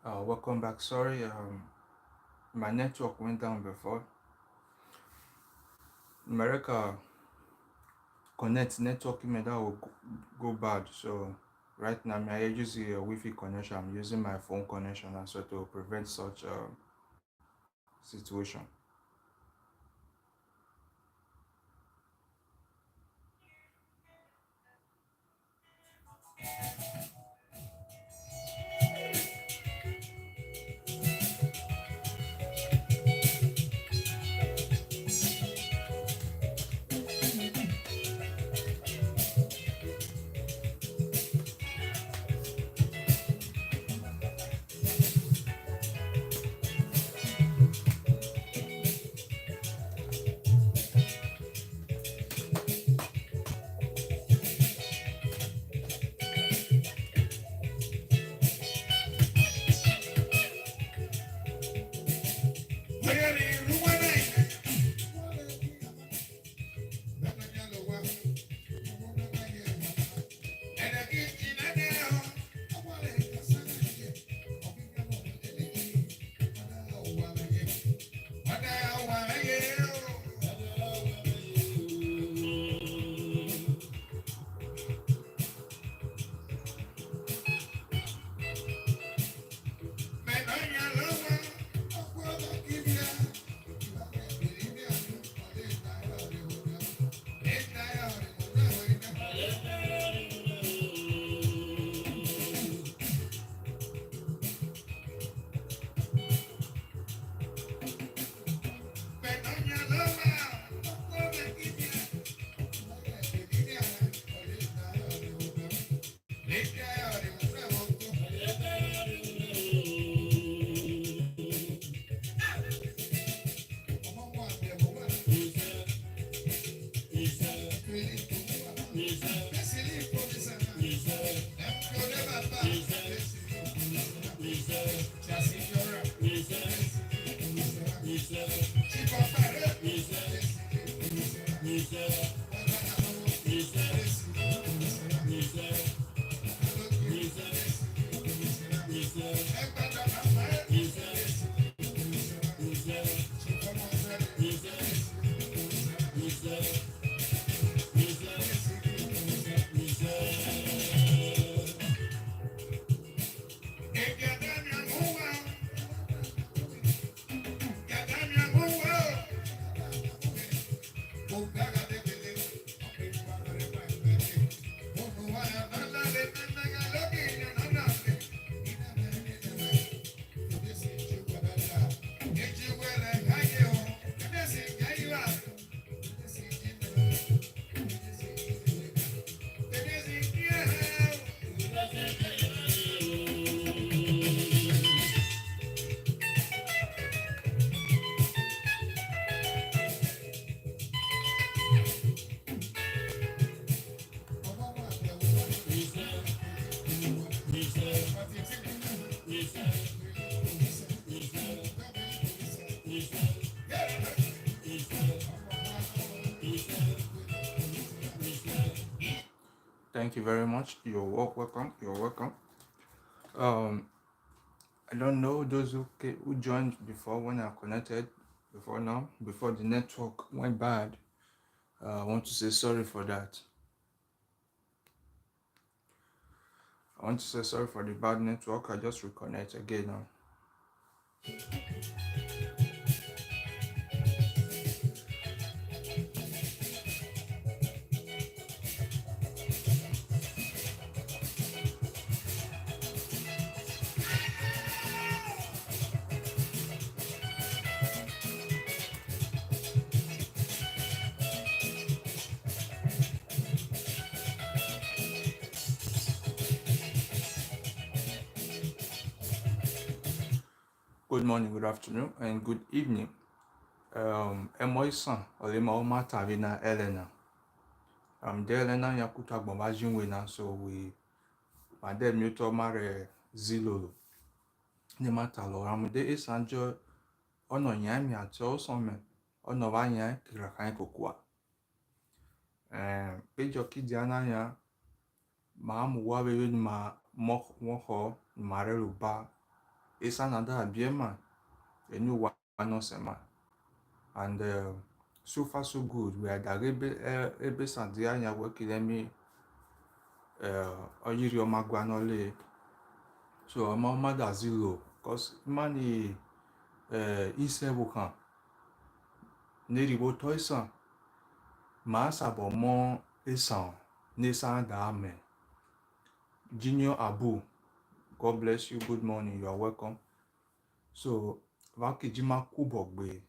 Welcome back. Sorry, my network went down before. America connect network email that will go bad. So right now, I use a Wi-Fi connection. I'm using my phone connection, and so to prevent such situation. Thank you very much. You're welcome. You're welcome. Um, I don't know those who joined before when I connected before now, before the network went bad. I want to say sorry for that. I want to say sorry for the bad network. I just reconnect again now. Good morning, good afternoon, and good evening. Esan, Olema Omata Vina Elena. De Elena Yakuta Bombajinwena, so we Madame Muto Mare Zilolo. Nematalo, Ramde Esanjo, Ono Yami at Osome, Ono Vanya, Kirakan Kokua. Pejo Kidiana ya, Mam Wabe ma Mok Moko, Mareluba, Esan ada bien man. A new one no man. And so far so good. We had a ebe sandia nya working me oyiri omagwanole. So mama da zero. Cause money ise wokan. Neri wo toisan. Ma sabo mo Esan. Nesan da amen. Junior Abu. God bless you. Good morning. You are welcome. So Vakijima Kubogbe.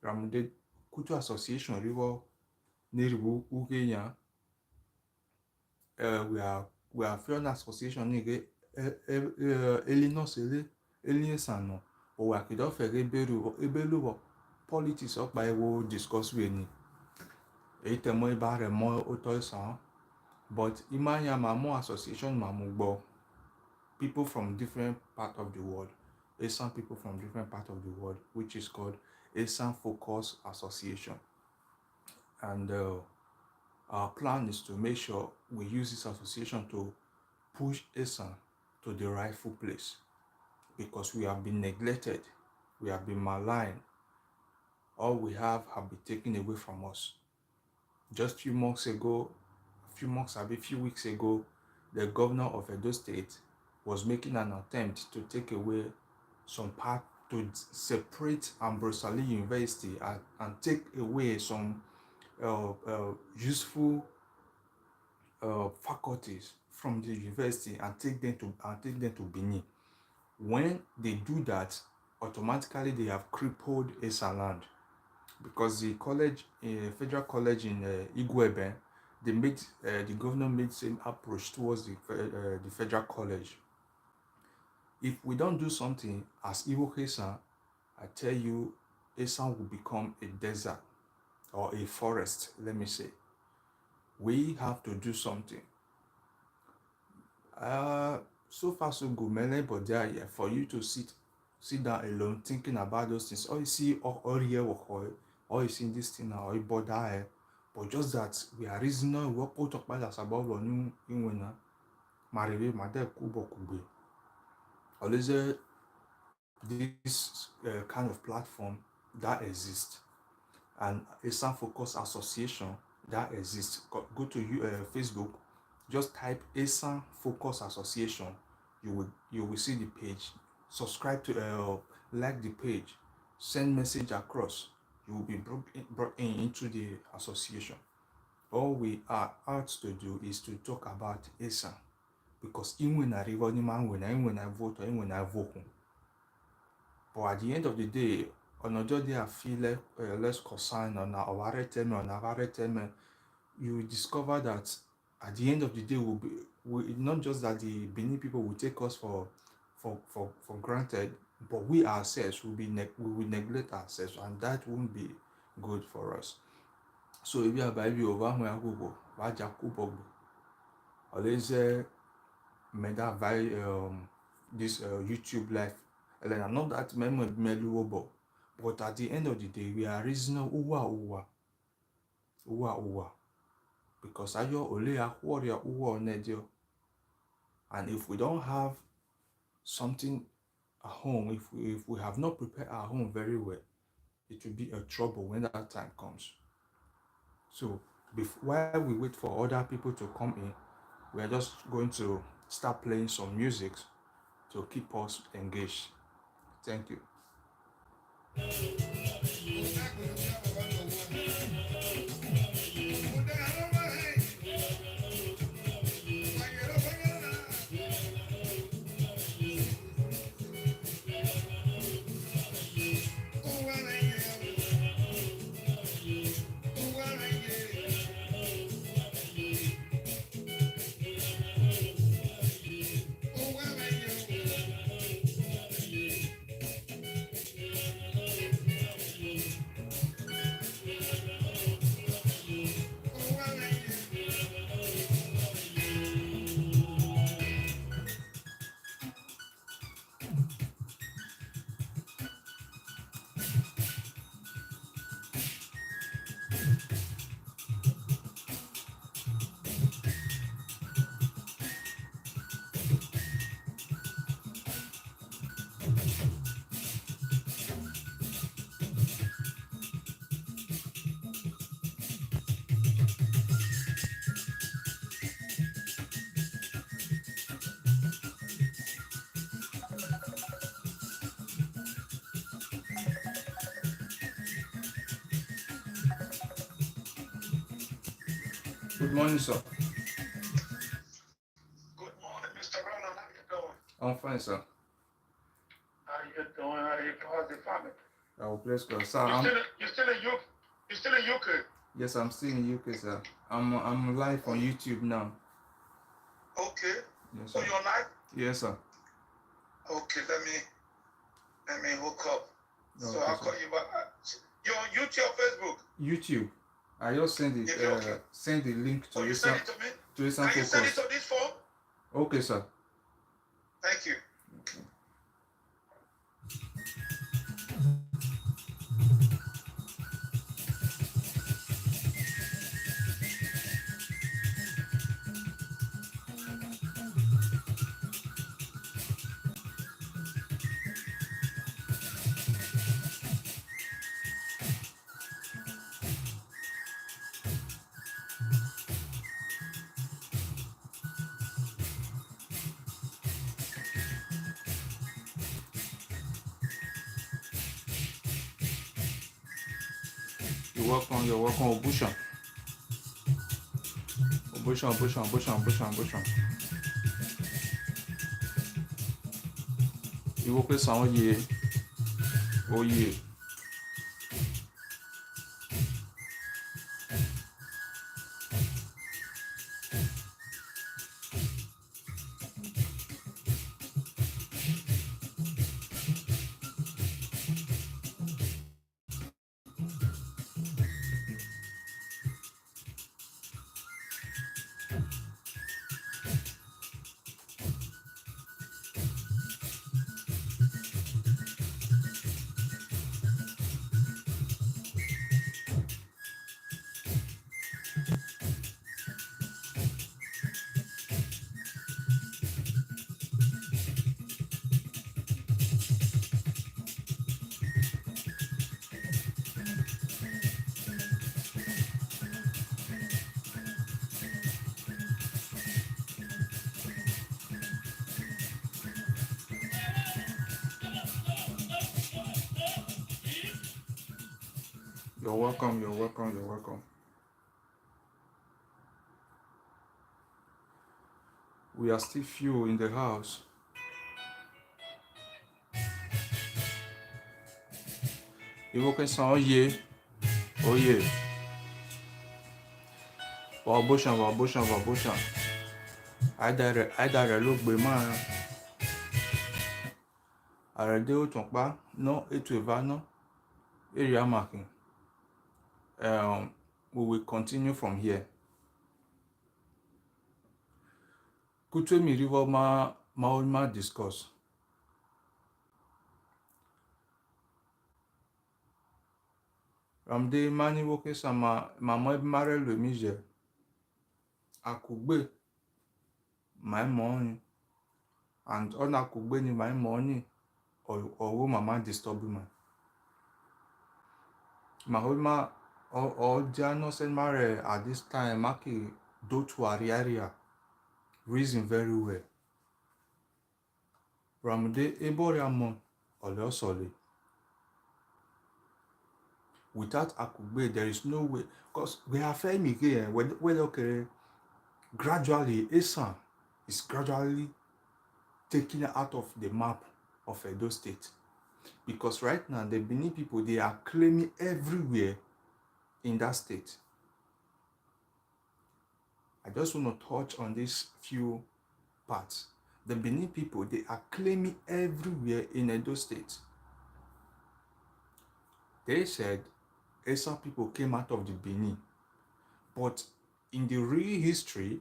Ramude Kutu Association Rivo Neribu Ugenya. We are Fiona Association Nige Elinos Eliesano. Or Wakido Fere Ebelu politics up by wo discuss with ni. Eitemo ibare mo otoisan. But Imanya Mamo Association Mamugbo. People from different part of the world. Esan people from different part of the world, which is called Esan Focus Association. And our plan is to make sure we use this association to push Esan to the rightful place, because we have been neglected, we have been maligned, all we have been taken away from us. Just a few weeks ago, the governor of Edo State was making an attempt to take away some part, to separate Ambrose Ali University and take away some useful faculties from the university and take them to Benin. When they do that, automatically they have crippled Esan land, because the college, federal college in Igwebe, the governor made same approach towards the federal college. If we don't do something as Igbo Esan, I tell you, Esan will become a desert or a forest, let me say. We have to do something. So far so good, man, but there, for you to sit down alone thinking about those things, or you see or hear or you see this thing now, or you bother, but just that we are reasoning what put up by us about one in winner, Marive, Mother Kubo Kube. Always this kind of platform that exists, and Esan Focus Association that exists. Go to Facebook, just type Esan Focus Association. You will see the page. Subscribe to like the page, send message across. You will be brought into the association. All we are out to do is to talk about Esan, because even when I vote or even when I vote, but at the end of the day, on a day I feel less concerned on our time, you will discover that at the end of the day, we not just that the Benin people will take us for granted, but we ourselves we will neglect ourselves, and that won't be good for us. So if you are by over where Google, always made that by this YouTube live, and not that memory, but at the end of the day, we are reasonable. Because ayo ole ya warrior uwa onedio. And if we don't have something at home, if we have not prepared our home very well, it will be a trouble when that time comes. So while we wait for other people to come in, we are just going to start playing some music to keep us engaged. Thank you. Good morning, sir. Good morning, Mr. Ronald. How you doing? I'm fine, sir. How you doing? How you doing? How's the family? I will bless God. Sir, You still in UK? You still in UK? yes, I'm still in UK, sir. I'm live on YouTube now. Okay. Yes, Oh, sir. you're live? Yes, sir. Okay. Let me hook up. So Okay, I'll sir. call you back. You're on YouTube or Facebook? YouTube. I just Okay. send the link to Oh, you Esan send it to me? to Esan Can you send it Focus. to this phone? Okay, sir. Thank you. Okay. You're welcome. You're welcome. Obushan. Obushan. Obushan. Obushan. Obushan. Obushan. Ìwọ pé sàn oyè oyè. You're welcome. You're welcome. You're welcome. We are still few in the house. Ìwọ pé sàn oyè. Wabushan. Wabushan. Wabushan. Àìdá rẹ̀ ló gbé máa àrẹ̀dé ó tún pa ná ètò ìbáná area marking. We will continue from here. Kutwe mi river ma discuss. Ramde mani woke sama mama mare le mije. Akugbe my money and on akugbe ni my money or mama disturb me. Mahoma or Jano send mare at this time maki do to area reason very well. Ramde eboriamon olosole. Without Akugbe, there is no way. Because we are family here. When okay, gradually, Esan is gradually taken out of the map of Edo State. Because right now, the Benin people, they are claiming everywhere in that state. I just want to touch on these few parts. The Benin people, they are claiming everywhere in Edo State. They said Esan people came out of the Benin. But in the real history,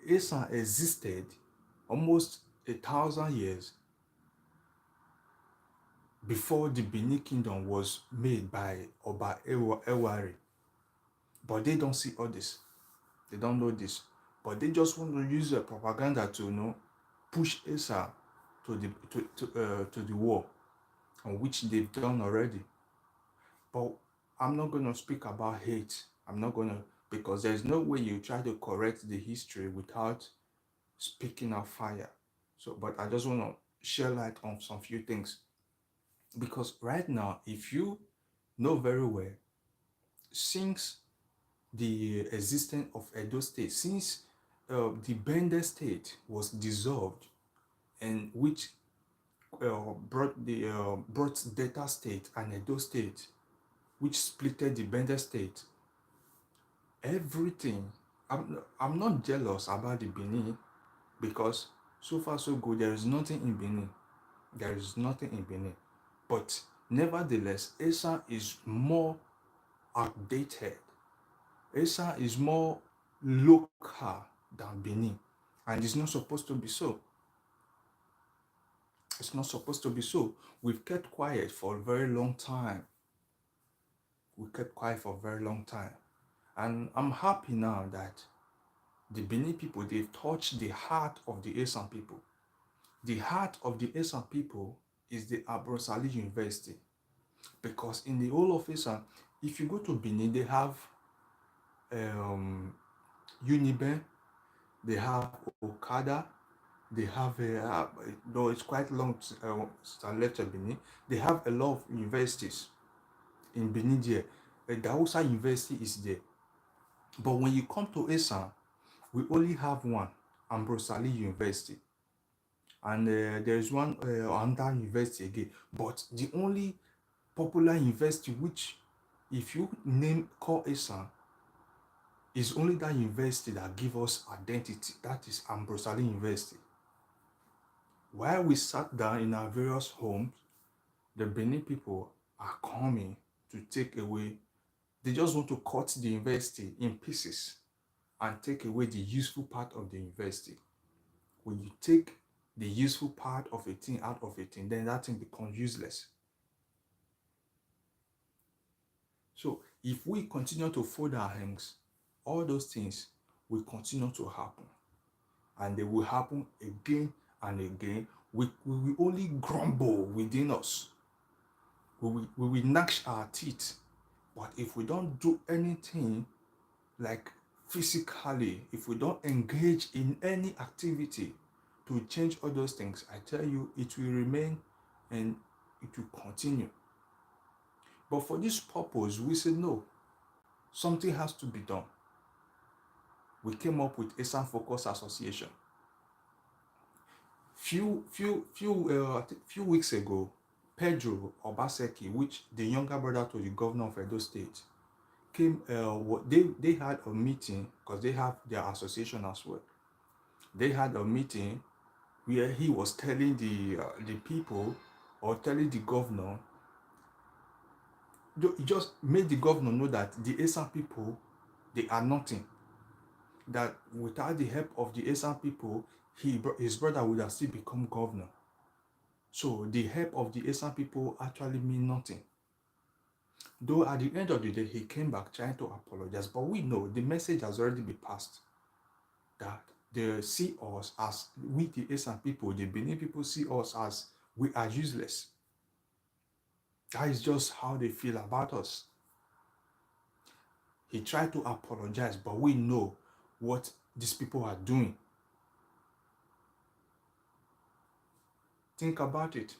Esan existed almost 1,000 years before the Benin Kingdom was made by Oba Ewari. But they don't see all this. They don't know this. But they just want to use the propaganda to push Esan to the war, on which they've done already. But I'm not going to speak about hate. I'm not going to, because there's no way you try to correct the history without speaking of fire. So, but I just want to share light on some few things. Because right now, if you know very well, since the existence of Edo State, since the Bende State was dissolved, and which brought Delta State and Edo State, which splitted the Bende State. Everything. I'm not jealous about the Benin, because so far so good. There is nothing in Benin. There is nothing in Benin. But nevertheless, Esan is more outdated. Esan is more local than Benin. And it's not supposed to be so. It's not supposed to be so. We've kept quiet for a very long time. We kept quiet for a very long time. And I'm happy now that the Benin people, they've touched the heart of the Esan people. The heart of the Esan people is the Abrosali University. Because in the whole of Esan, if you go to Benin, they have Uniben, they have Okada, they have though it's quite long since I left Benin. They have a lot of universities in Benin there. The Hausa University is there. But when you come to Esan, we only have one, Ambrosali University. And there is one under university again. But the only popular university which, if you call Esan, is only that university that gives us identity. That is Ambrosali University. While we sat down in our various homes, the Benin people are coming to take away. They just want to cut the university in pieces and take away the useful part of the university. When you take the useful part of a thing out of a thing, then that thing becomes useless. So if we continue to fold our hands, all those things will continue to happen. And they will happen again and again. We will only grumble within us. We will gnash our teeth. But if we don't do anything, like physically, if we don't engage in any activity to change all those things, I tell you, it will remain and it will continue. But for this purpose, we said no, something has to be done. We came up with Esan Focus Association. Few weeks ago, Pedro Obaseki, which the younger brother to the governor of Edo State, came. They had a meeting, because they have their association as well. They had a meeting where he was telling the people, or telling the governor, he just made the governor know that the Esan people, they are nothing. That without the help of the Esan people, his brother would have still become governor. So the help of the Esan people actually mean nothing. Though at the end of the day, he came back trying to apologize. But we know the message has already been passed. That they see us as, we the Esan people, the Benin people see us as we are useless. That is just how they feel about us. He tried to apologize, but we know what these people are doing. Think about it.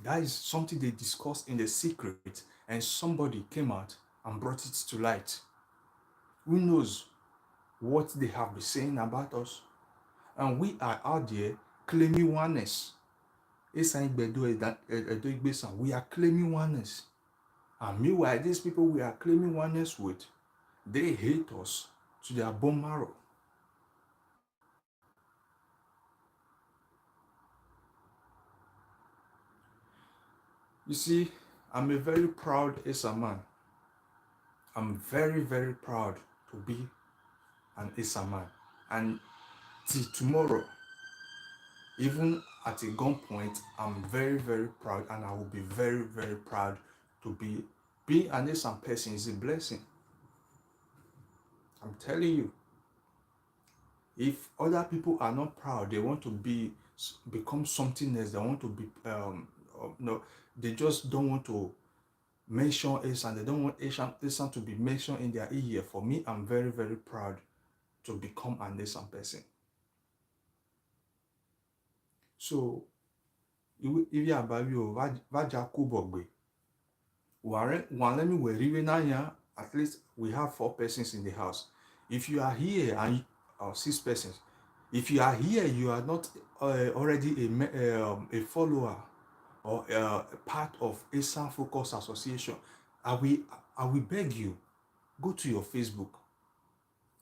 That is something they discussed in the secret, and somebody came out and brought it to light. Who knows what they have been saying about us? And we are out there claiming oneness. We are claiming oneness. And meanwhile, these people we are claiming oneness with, they hate us to their bone marrow. You see, I'm a very proud Esan man. I'm very, very proud to be an Esan man. And till tomorrow, even at a gunpoint, I'm very, very proud, and I will be very, very proud to be. Being an Esan person is a blessing. I'm telling you. If other people are not proud, they want to become something else. They want to be no, they just don't want to mention Esan. They don't want Esan to be mentioned in their ear. For me, I'm very, very proud to become an Esan person. So, if you are Babi or Vaja Kubogbe, Warren, one let me wear Rivenaya, at least we have 4 persons in the house. If you are here and or 6 persons, if you are here, you are not already a follower or part of Esan Focus Association, I will beg you, go to your Facebook.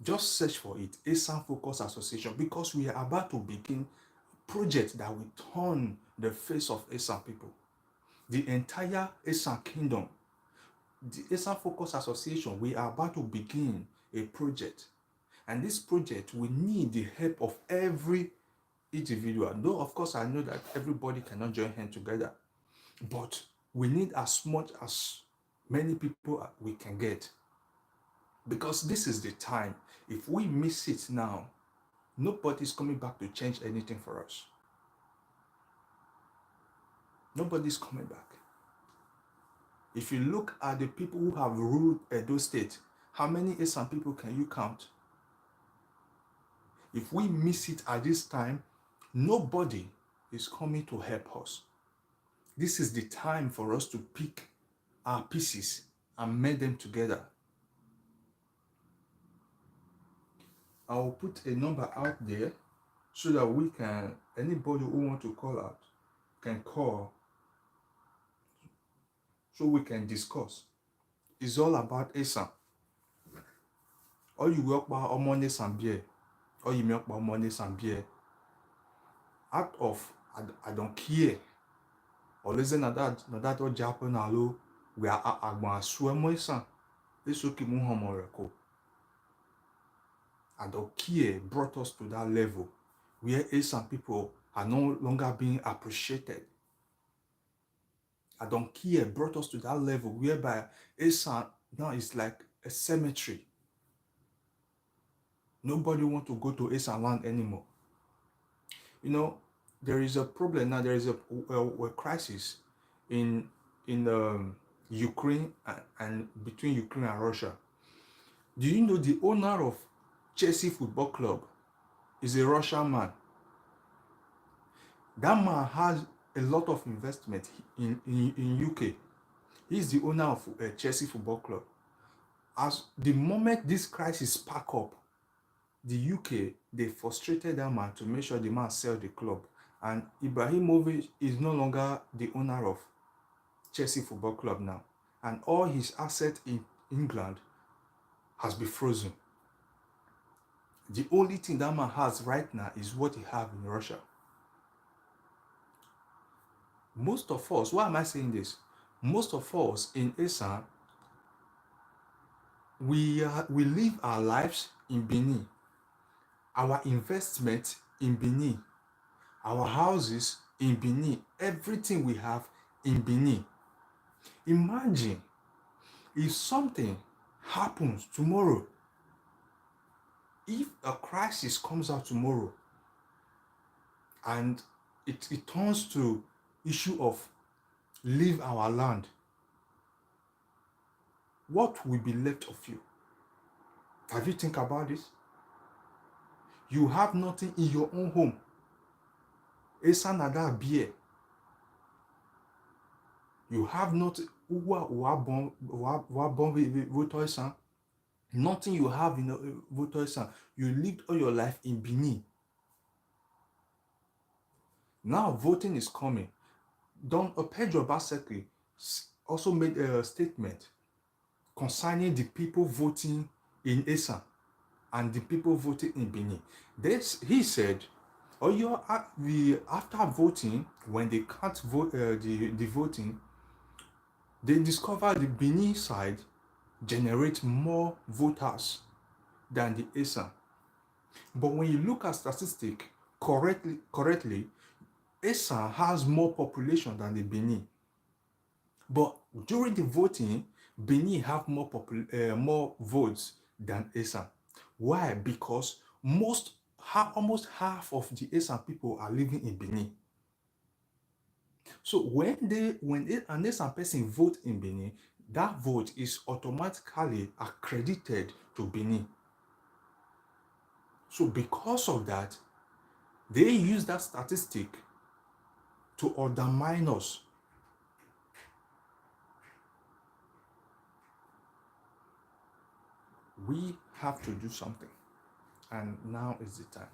Just search for it, Esan Focus Association, because we are about to begin a project that will turn the face of Esan people. The entire Esan kingdom, the Esan Focus Association, we are about to begin a project. And this project will need the help of every individual. Though, of course, I know that everybody cannot join hands together. But we need as much as many people we can get. Because this is the time. If we miss it now, nobody's coming back to change anything for us. Nobody's coming back. If you look at the people who have ruled Edo State, how many Esan people can you count? If we miss it at this time, nobody is coming to help us. This is the time for us to pick our pieces and mend them together. I will put a number out there so that we can, anybody who want to call out can call, so we can discuss. It's all about Esan. All you work about Omone Sambie, or you work about Omone Sambie. Out of I don't care. Or listen at that or Japan alo, we are agba swemo Esan. It's okay muhamoreko. I don't care brought us to that level where Esan people are no longer being appreciated. I don't care brought us to that level whereby Esan now is like a cemetery. Nobody want to go to Esan land anymore. You know, there is a problem now. There is a crisis in Ukraine and between Ukraine and Russia. Do you know the owner of Chelsea Football Club is a Russian man? That man has a lot of investment in UK. He's the owner of Chelsea Football Club. As the moment this crisis spark up, the UK, they frustrated that man to make sure the man sell the club. And Ibrahimovic is no longer the owner of Chelsea Football Club now. And all his assets in England has been frozen. The only thing that man has right now is what he has in Russia. Most of us, why am I saying this? Most of us in Esan, we live our lives in Benin. Our investment in Benin. Our houses in Benin. Everything we have in Benin. Imagine if something happens tomorrow. If a crisis comes out tomorrow and it turns to issue of leave our land, what will be left of you? Have you think about this? You have nothing in your own home. Esan ada beer. You have nothing. Nothing you have in Votoisan. You lived all your life in Benin. Now voting is coming. Don Pedro Baseki also made a statement concerning the people voting in Esan and the people voting in Benin. He said, after voting, when they can't vote the voting, they discover the Benin side generate more voters than the Esan. But when you look at statistics correctly, Esan has more population than the Benin. But during the voting, Benin have more votes than Esan. Why? Because almost half of the Esan people are living in Benin. So when an Esan person vote in Benin, that vote is automatically accredited to Benin. So because of that, they use that statistic to undermine us. We have to do something, and now is the time.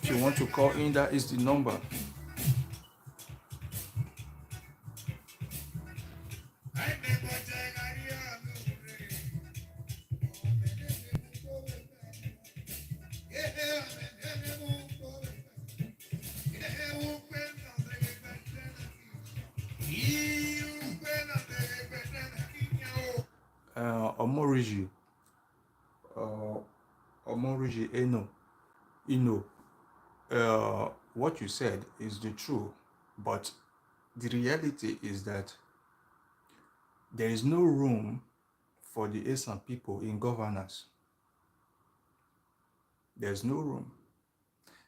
If you want to call in, that is the number. Omoriji, Omoriji Eno, what you said is the truth, but the reality is that there is no room for the Esan people in governance. There's no room.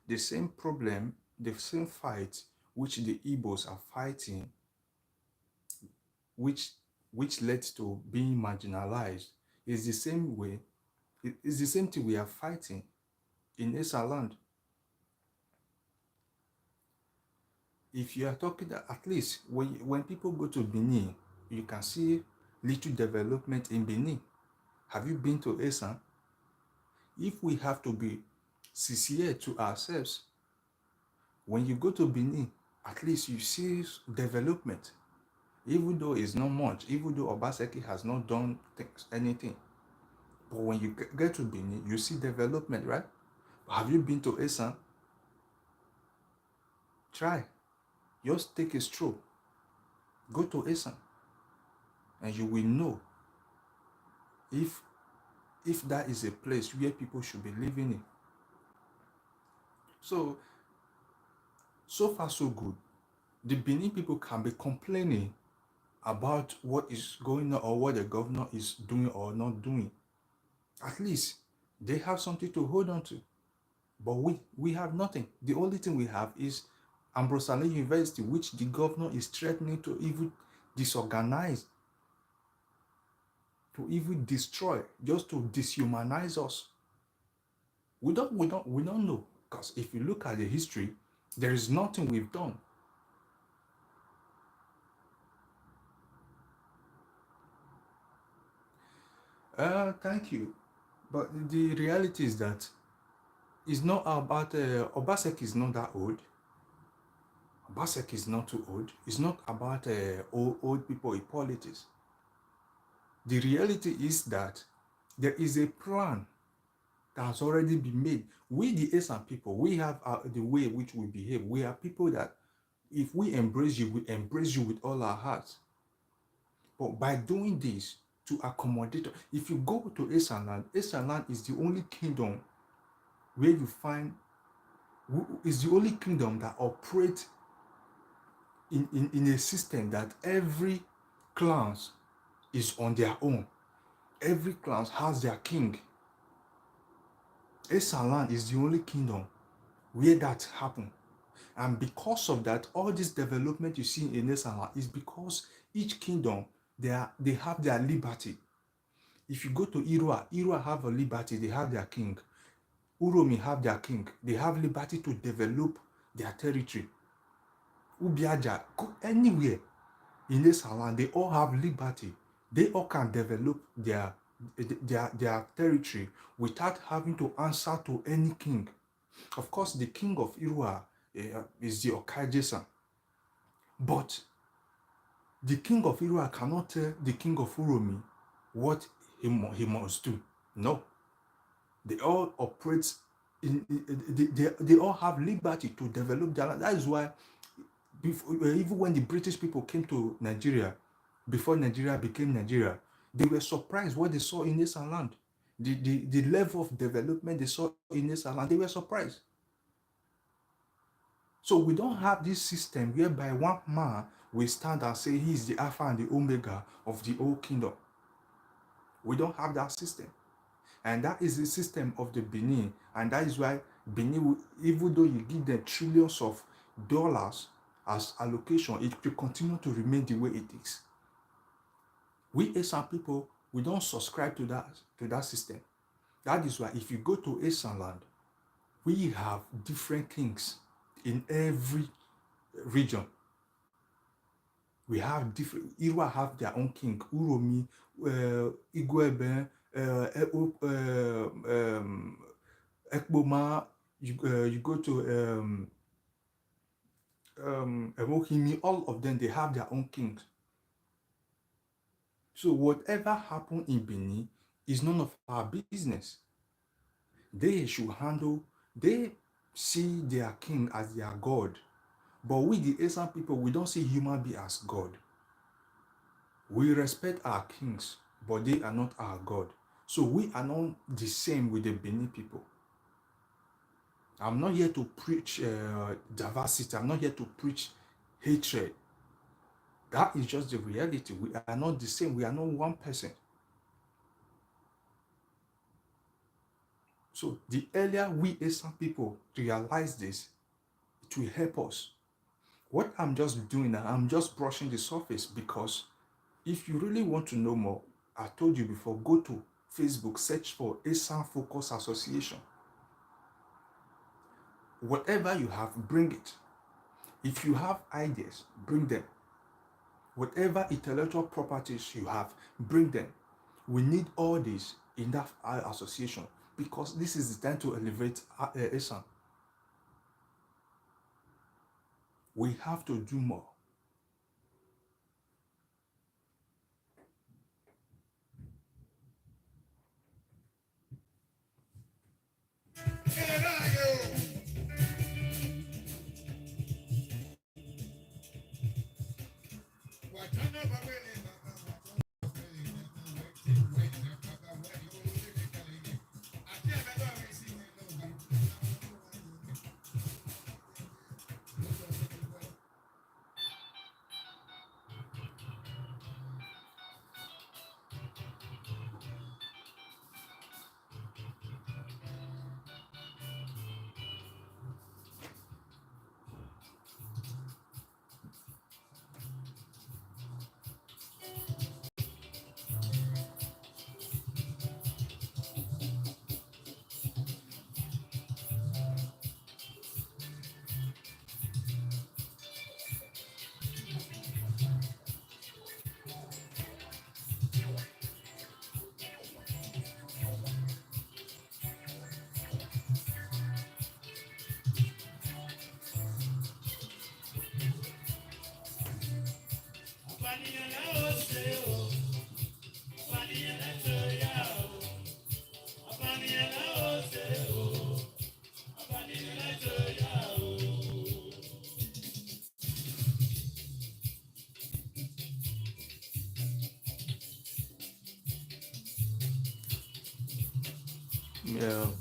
The same problem, the same fight which the Igbos are fighting, which led to being marginalized, is the same way, it's the same thing we are fighting in Esan land. If you are talking that, at least when people go to Benin, you can see little development in Benin. Have you been to Esan? If we have to be sincere to ourselves, when you go to Benin, at least you see development. Even though it's not much, even though Obaseki has not done anything. But when you get to Benin, you see development, right? Have you been to Esan? Try. Just take a stroll. Go to Esan. And you will know if that is a place where people should be living in. So far so good. The Benin people can be complaining about what is going on or what the governor is doing or not doing. At least they have something to hold on to. But we have nothing. The only thing we have is Ambrose University, which the governor is threatening to even disorganize, to even destroy, just to dehumanize us. We don't know. Because if you look at the history, there is nothing we've done. Thank you. But the reality is that it's not about Obaseki is not that old. Obaseki is not too old. It's not about old people in politics. The reality is that there is a plan that has already been made. We, the Esan people, we have the way in which we behave. We are people that if we embrace you, we embrace you with all our hearts. But by doing this, to accommodate, if you go to Esan land is the only kingdom where you find, is the only kingdom that operates in a system that every clans is on their own. Every clan has their king. Esan land is the only kingdom where that happened. And because of that, all this development you see in Esan land is because each kingdom, they have their liberty. If you go to Irua have a liberty, they have their king. Uromi have their king. They have liberty to develop their territory. Ubiaja, go anywhere in Esan land, they all have liberty. They all can develop their territory without having to answer to any king. Of course, the king of Irua is the Okajesan. But the king of Irua cannot tell the king of Uromi what he must do. No. They all operate, they all have liberty to develop their land. That is why, even when the British people came to Nigeria, before Nigeria became Nigeria, they were surprised what they saw in Esan land. The level of development they saw in Esan land, they were surprised. So we don't have this system whereby one man will stand and say he is the Alpha and the Omega of the whole kingdom. We don't have that system. And that is the system of the Benin. And that is why Benin, even though you give them trillions of dollars as allocation, it will continue to remain the way it is. We Esan people, we don't subscribe to that system. That is why if you go to Esan land, we have different kings in every region. We have different, Irua have their own king, Uromi, Igwebe, Ekboma, you go to Emohimi, all of them, they have their own kings. So whatever happened in Benin is none of our business. They should handle, they see their king as their God. But we, the Esan people, we don't see human being as God. We respect our kings, but they are not our God. So we are not the same with the Benin people. I'm not here to preach diversity. I'm not here to preach hatred. That is just the reality. We are not the same. We are not one person. So the earlier we as some people realize this, it will help us. What I'm just doing now, I'm just brushing the surface, because if you really want to know more, I told you before, go to Facebook, search for Esan Focus Association. Whatever you have, bring it. If you have ideas, bring them. Whatever intellectual properties you have, bring them. We need all this in that association, because this is the time to elevate Esan. We have to do more.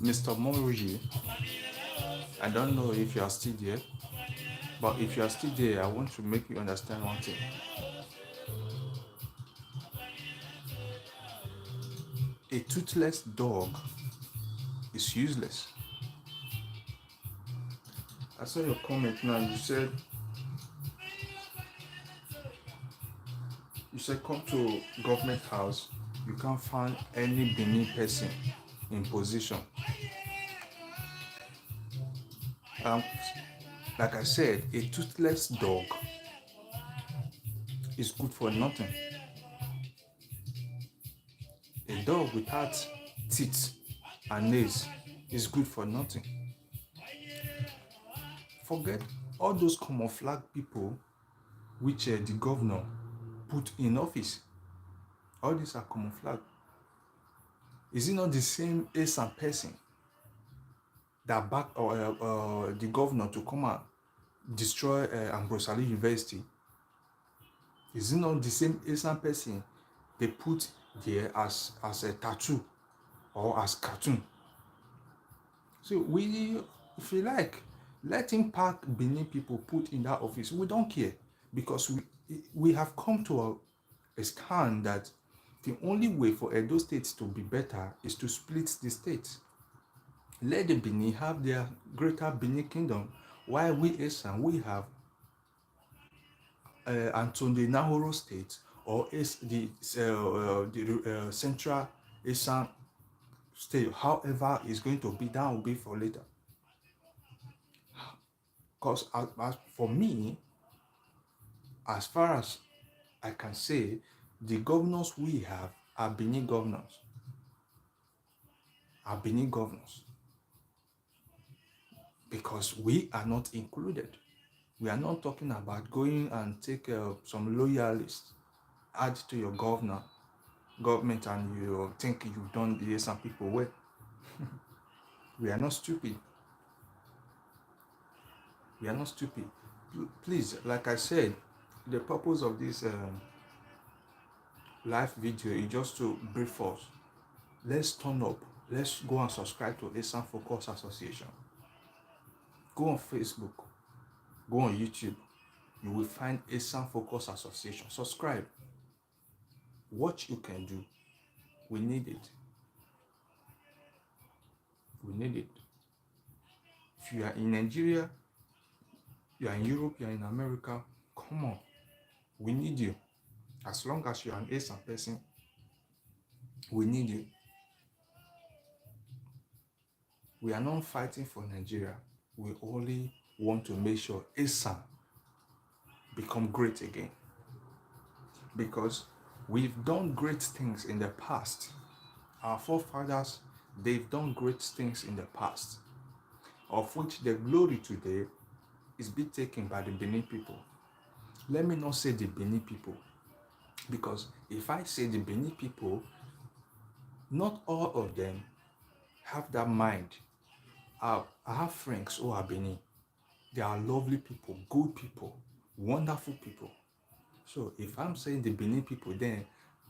Mr. Monroji, I don't know if you are still there, but if you are still there, I want to make you understand one thing. A toothless dog is useless. I saw your comment now. You said come to government house, you can't find any Benin person in position. Um, like I said, a toothless dog is good for nothing. A dog without teeth and nails is good for nothing. Forget all those camouflage people which the governor put in office. All these are camouflage. Is it not the same Esan person that backed the governor to come and destroy Ambrosali University? Is it not the same Esan person they put there as a tattoo or as cartoon? So if you like, let him pack Benin people put in that office. We don't care, because we have come to a stand that the only way for Edo State to be better is to split the state. Let the Benin have their greater Benin kingdom, while we Esan, we have Antonio Nahoro State, or the Central Esan State. However, is going to be, that will be for later. Because as for me, as far as I can say, the governors we have are Benin governors. Because we are not included. We are not talking about going and take some loyalists, add to your government, and you think you've done some people well. We are not stupid. Please, like I said, the purpose of this live video is just to brief us. Let's turn up. Let's go and subscribe to Esan Focus Association. Go on Facebook. Go on YouTube. You will find Esan Focus Association. Subscribe. What you can do. We need it. If you are in Nigeria, you are in Europe, you are in America, come on. We need you. As long as you are an Esan person, we need you. We are not fighting for Nigeria. We only want to make sure Esan become great again. Because we've done great things in the past. Our forefathers, they've done great things in the past, of which the glory today is being taken by the Benin people. Let me not say the Benin people, because if I say the Benin people, not all of them have that mind. I have friends who are Benin. They are lovely people, good people, wonderful people. So if I'm saying the Benin people, then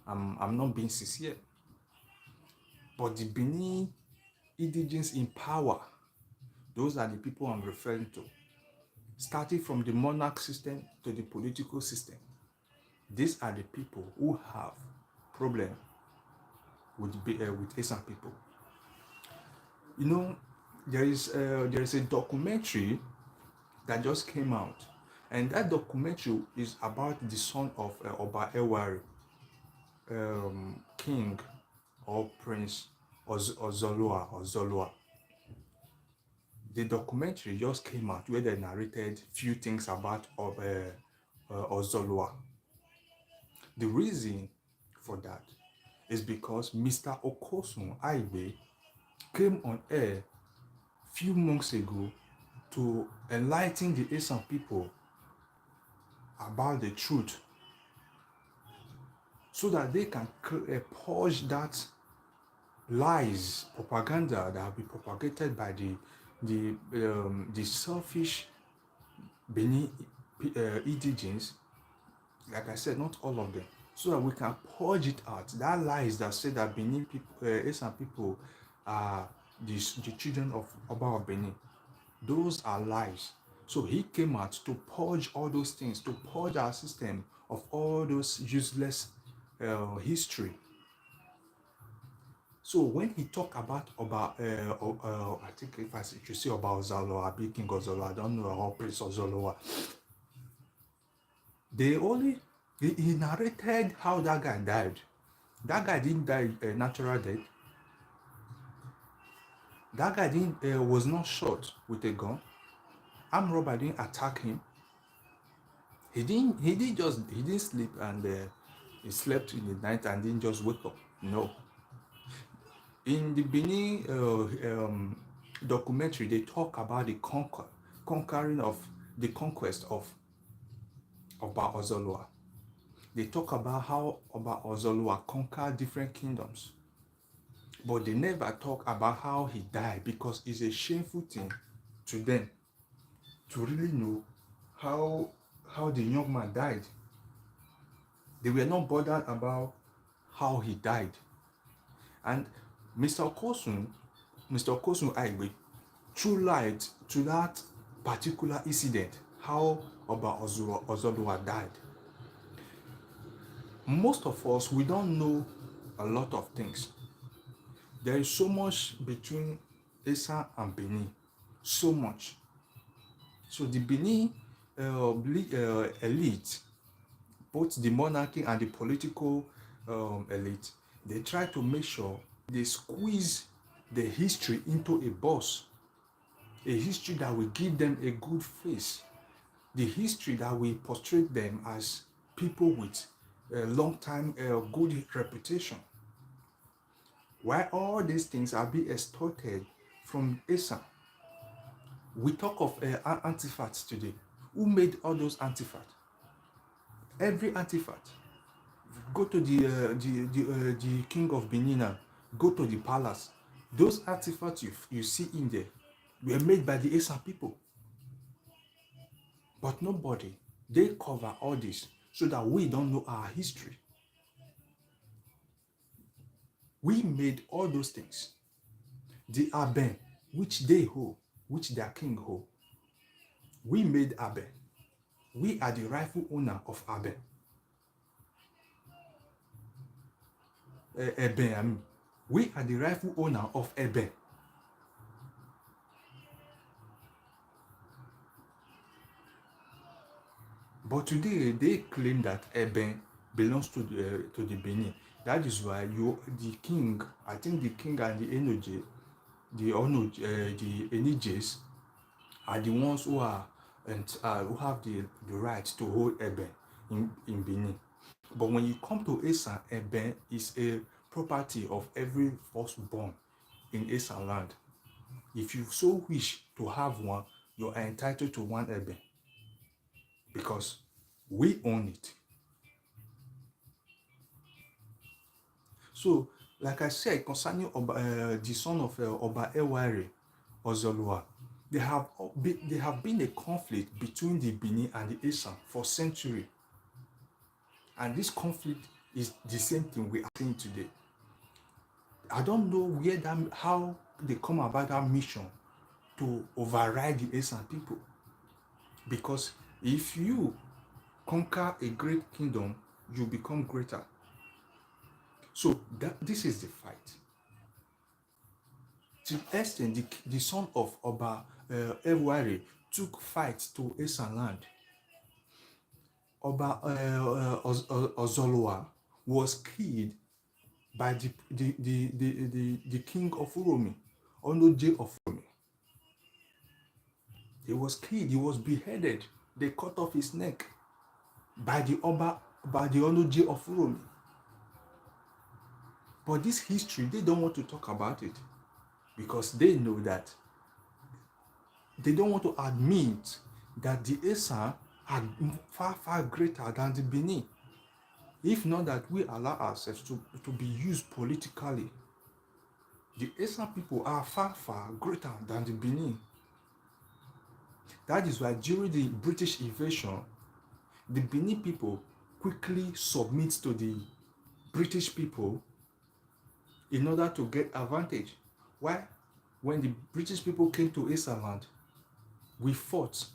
I'm not being sincere. But the Benin indigenes in power, those are the people I'm referring to. Starting from the monarch system to the political system. These are the people who have problem with Esan people. You know, there is a documentary that just came out, and that documentary is about the son of Oba Ewari, king or prince Ozolua. The documentary just came out where they narrated few things about Ozolua. The reason for that is because Mr. Okosun Aibe came on air few months ago to enlighten the Esan people about the truth so that they can purge that lies, propaganda that have been propagated by the selfish Benin indigenes. Like I said, not all of them, so that we can purge it out. That lies that say that Benin people, Esan people are the children of Oba of Benin. Those are lies. So he came out to purge all those things, to purge our system of all those useless history. So when he talked about I think if I should say about Ozalo, Abi King Ozalo, I don't know how Prince Ozolo, he narrated how that guy died. That guy didn't die a natural death. That guy was not shot with a gun. Armed robber didn't attack him. He didn't sleep and he slept in the night and didn't just wake up. No. In the Benin documentary, they talk about the conquering of the conquest of Oba Ozolua. They talk about how Oba Ozolua conquered different kingdoms. But they never talk about how he died, because it's a shameful thing to them to really know how the young man died. They were not bothered about how he died. And Mr. Okosun Aigbe threw light to that particular incident, how Oba Ozodua died. Most of us, we don't know a lot of things. There is so much between Esan and Benin, so much. So the Benin elite, both the monarchy and the political elite, they try to make sure they squeeze the history into a box, a history that will give them a good face, the history that will portray them as people with a long time good reputation. While all these things are being extorted from Esan. We talk of antifats today. Who made all those antifats? Every antifact. Go to the king of Benin, go to the palace. Those artifacts you see in there were made by the Esan people. But nobody, they cover all this so that we don't know our history. We made all those things. The Aben, which they hold, which their king hold. We made Aben. We are the rightful owner of Aben. We are the rightful owner of Eben. But today they claim that Eben belongs to the Benin. That is why the king, I think the king and the Enoje, the Enijes are the ones who are who have the right to hold Eben in Benin. But when you come to Esan, Eben is a property of every firstborn in Esan land. If you so wish to have one, you are entitled to one Eben because we own it. So, like I said, concerning the son of Oba Ewari Ozolua, there have been a conflict between the Benin and the Esan for centuries. And this conflict is the same thing we are seeing today. I don't know how they come about that mission to override the Esan people. Because if you conquer a great kingdom, you become greater. So this is the fight. To extent, the son of Oba Eware took fight to Esan land. Oba Ozoloa was killed by the king of Uromi, Onoje of Uromi. He was killed, he was beheaded. They cut off his neck by the Onoje of Uromi. But this history, they don't want to talk about it because they know that they don't want to admit that the Esan are far, far greater than the Benin. If not that we allow ourselves to be used politically, the Esan people are far, far greater than the Benin. That is why during the British invasion, the Benin people quickly submit to the British people in order to get advantage. Why? When the British people came to Esan land, we fought.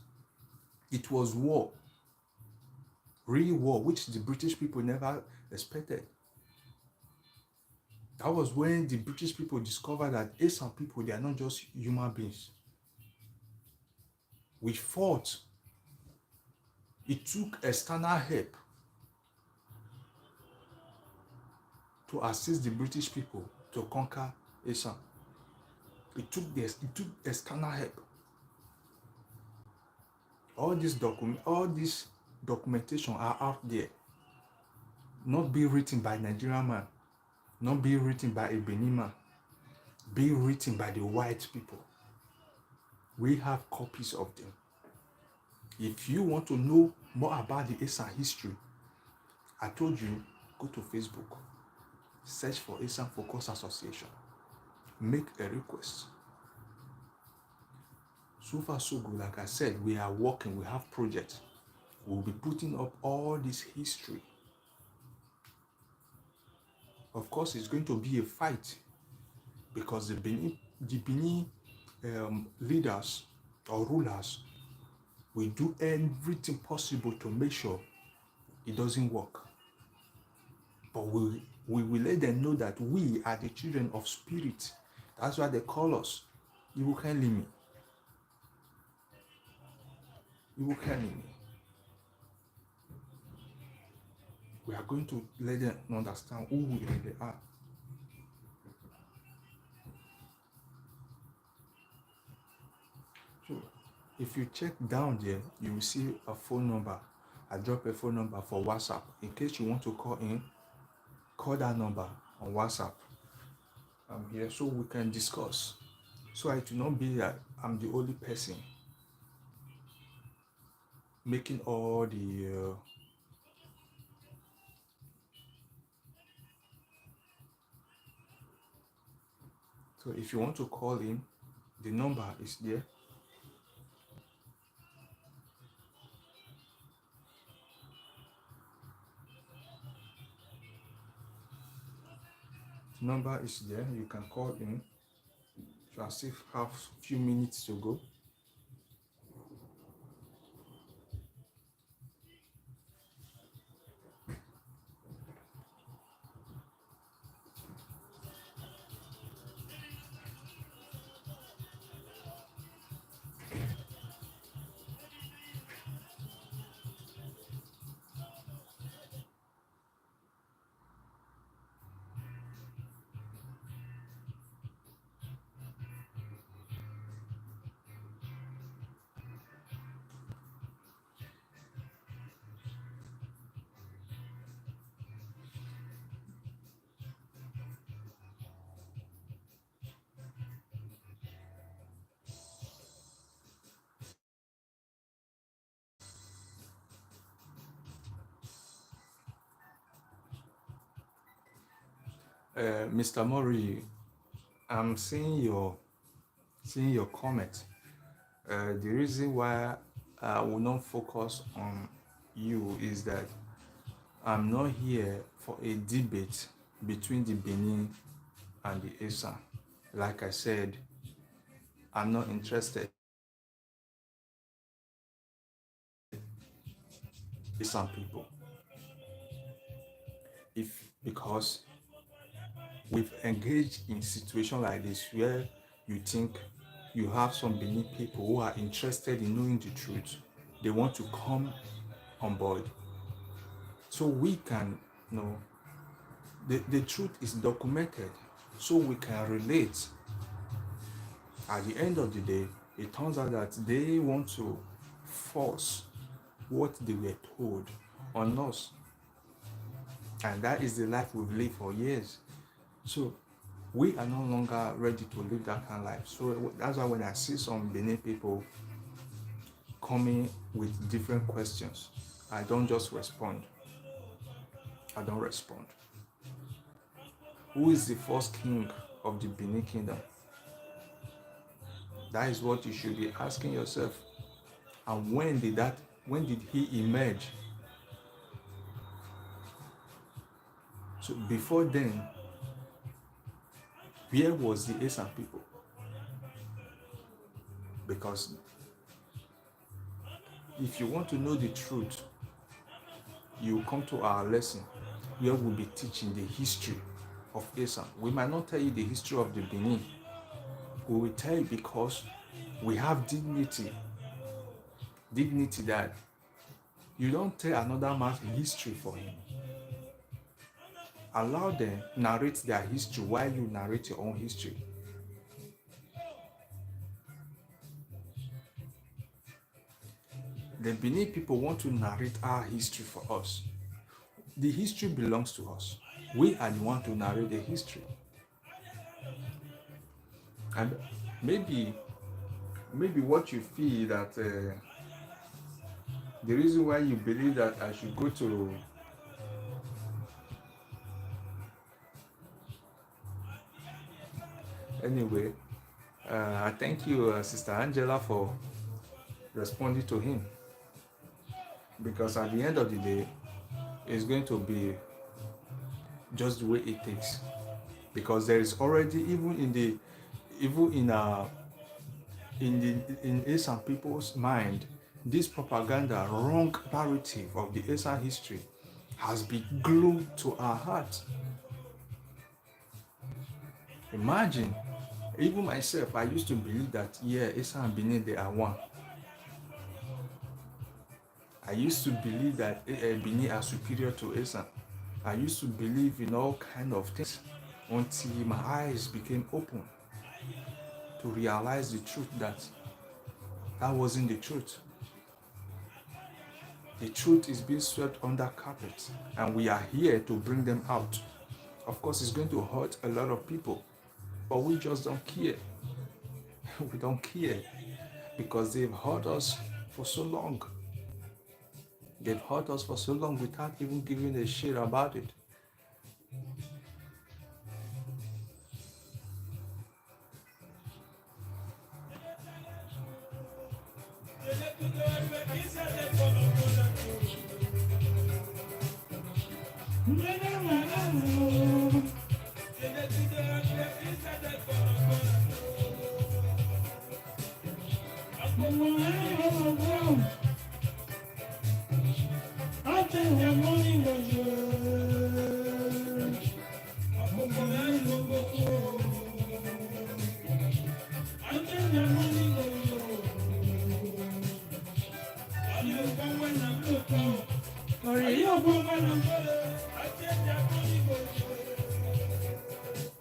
It was war, real war, which the British people never expected. That was when the British people discovered that Esan people, they are not just human beings. We fought. It took external help to assist the British people to conquer Esan. It took external help. All this documentation are out there. Not being written by Nigerian man, not being written by a Benin man, being written by the white people. We have copies of them. If you want to know more about the Esan history, I told you, go to Facebook, search for Esan Focus Association, make a request. So far so good. Like I said, we are working, we have projects. We'll be putting up all this history. Of course, it's going to be a fight because the Benin leaders or rulers will do everything possible to make sure it doesn't work. But we will let them know that we are the children of spirit. That's why they call us Iwukelimi. Iwukelimi. We are going to let them understand who we really are. So if you check down there, you will see a phone number. I drop a phone number for WhatsApp. In case you want to call in, call that number on WhatsApp. I'm here so we can discuss. So it will not be that I'm the only person making all the so if you want to call in, the number is there. The number is there. You can call in. So I still have a few minutes to go. Mr. Mori, I'm seeing your comment. The reason why I will not focus on you is that I'm not here for a debate between the Benin and the Esan. Like I said, I'm not interested in some people. Because we've engaged in situation like this where you think you have some Benin people who are interested in knowing the truth. They want to come on board. So we can, the truth is documented so we can relate. At the end of the day, it turns out that they want to force what they were told on us. And that is the life we've lived for years. So we are no longer ready to live that kind of life. So that's why when I see some Benin people coming with different questions, I don't just respond. I don't respond. Who is the first king of the Benin kingdom? That is what you should be asking yourself. And when did he emerge? So before then, where was the Esan people? Because if you want to know the truth, you come to our lesson where we'll be teaching the history of Esan. We might not tell you the history of the Benin. We will tell you because we have dignity. Dignity that you don't tell another man's history for him. Allow them narrate their history while you narrate your own history. The Benin people want to narrate our history for us. The history belongs to us. We are the one to narrate the history. And maybe what you feel that the reason why you believe that I should go to anyway, I thank you, Sister Angela, for responding to him, because at the end of the day, it's going to be just the way it takes, because there is already in Esan people's mind, this propaganda, wrong narrative of the Esan history has been glued to our hearts. Imagine, even myself, I used to believe that, Esan and Benin, they are one. I used to believe that Benin are superior to Esan. I used to believe in all kind of things until my eyes became open to realize the truth that wasn't the truth. The truth is being swept under carpet, and we are here to bring them out. Of course, it's going to hurt a lot of people, but we just don't care. We don't care because they've hurt us for so long. They've hurt us for so long without even giving a shit about it.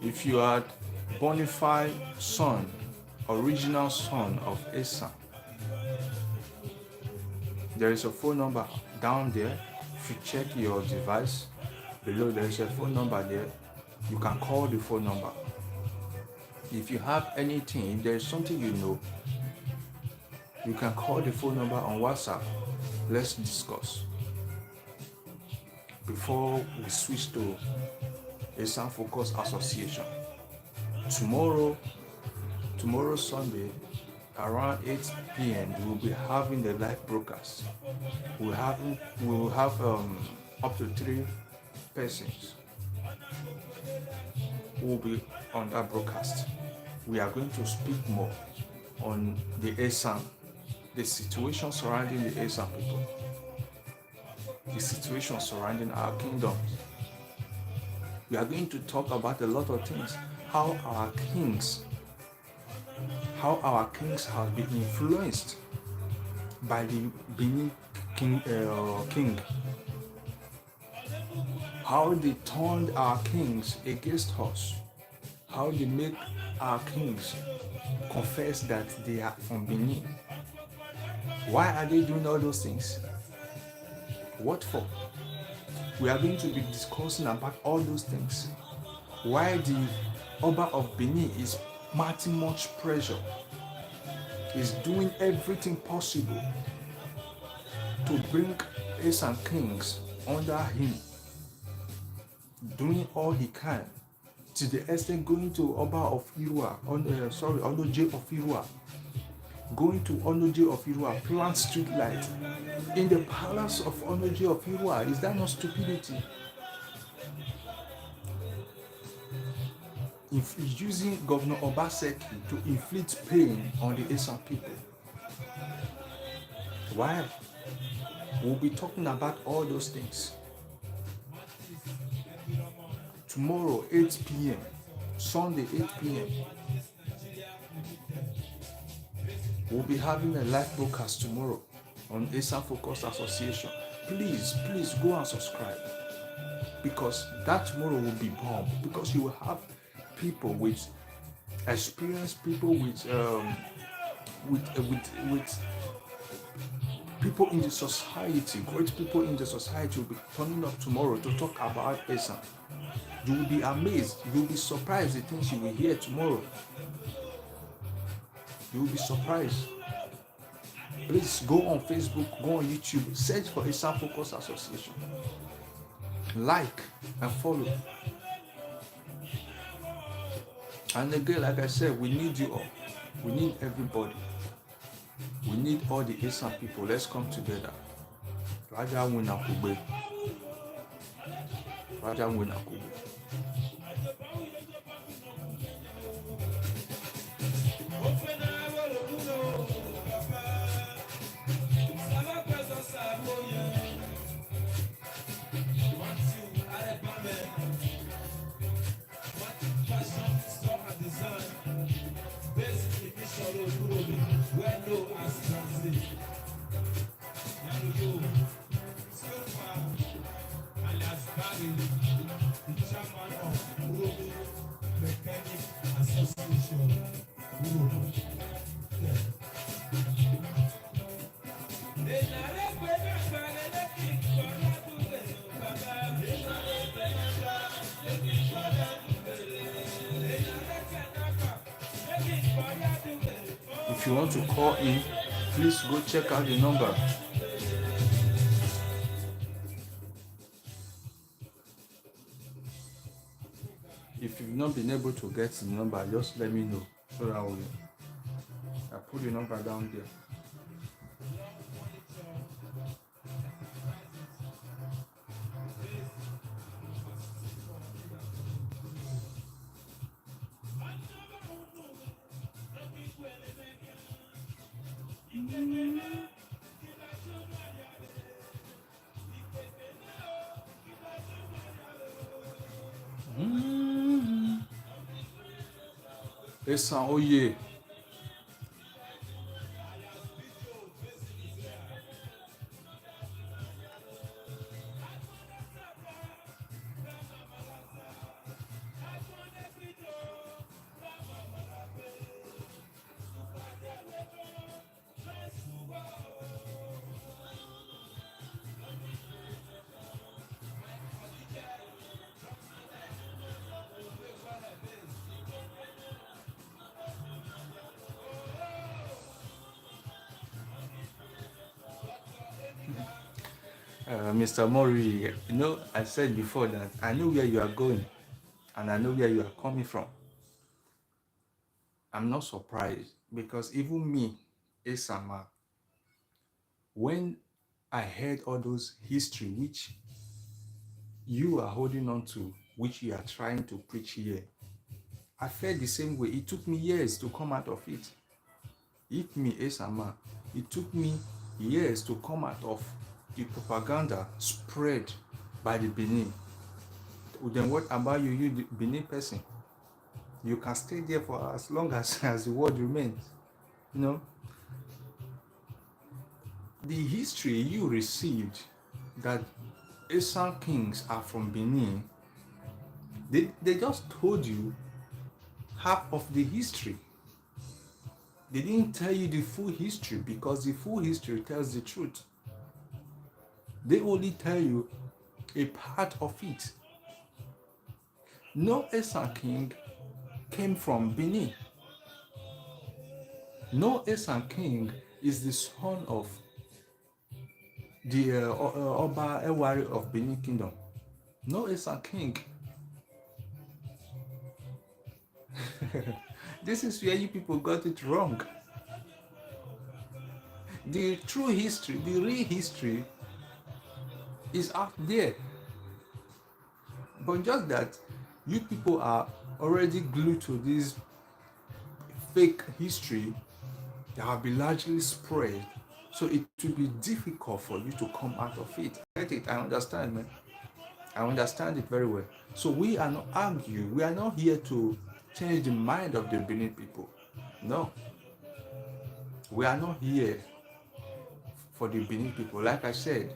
If you are bona fide son, original son of Esan, there is a phone number down there. If you check your device, below there is a phone number there. You can call the phone number. If you have anything, if there is something you know, you can call the phone number on WhatsApp. Let's discuss. Before we switch to Esan Focus Association. Tomorrow Sunday, around 8 p.m. we will be having the live broadcast. We will have up to 3 persons who will be on that broadcast. We are going to speak more on the Esan, the situation surrounding the Esan people, the situation surrounding our kingdoms. We are going to talk about a lot of things, how our kings have been influenced by the Benin king, how they turned our kings against us, how they make our kings confess that they are from Benin. Why are they doing all those things? What for? We are going to be discussing about all those things. Why the Oba of Benin is mounting much pressure, is doing everything possible to bring Esan kings under him, doing all he can, to the extent going to Oba of Irua, Onoje of Irua, going to Onoje of Irua, plant street light in the palace of Onoje of Irua. Is that not stupidity? Using Governor Obaseki to inflict pain on the Esan people. Why? We'll be talking about all those things. Tomorrow, 8 p.m., Sunday, 8 p.m., we'll be having a live broadcast tomorrow on Esan Focus Association. Please go and subscribe, because that tomorrow will be bomb, because you will have people with experienced people with people in the society, great people in the society will be turning up tomorrow to talk about Esan. You will be amazed, you will be surprised the things you will hear tomorrow. You will be surprised. Please go on Facebook, go on YouTube, search for Esan Focus Association. Like and follow. And again, like I said, we need you all. We need everybody. We need all the Esan people. Let's come together. Raja Winakube. Raja Winakube. If you want to call in, please go check out the number. If you've not been able to get the number, just let me know so that I put the number down there. Esan Oye. Mr. Mori, I said before that I know where you are going and I know where you are coming from. I'm not surprised, because even me, Esama, when I heard all those history which you are holding on to, which you are trying to preach here. I felt the same way. It took me years to come out of it. If me, Esan, it took me years to come out of the propaganda spread by the Benin. Then what about you, the Benin person? You can stay there for as long as the world remains. You know, the history you received that Esan kings are from Benin, they just told you half of the history. They didn't tell you the full history, because the full history tells the truth. They only tell you a part of it. No Esan king came from Benin. No Esan king is the son of the Oba Ewari of Benin Kingdom. No Esan king. This is where you people got it wrong. The true history, the real history is out there. But just that you people are already glued to this fake history that have been largely spread. So it will be difficult for you to come out of it. I get it, I understand, man. I understand it very well. So we are not arguing. We are not here to change the mind of the Benin people. No. We are not here for the Benin people. Like I said,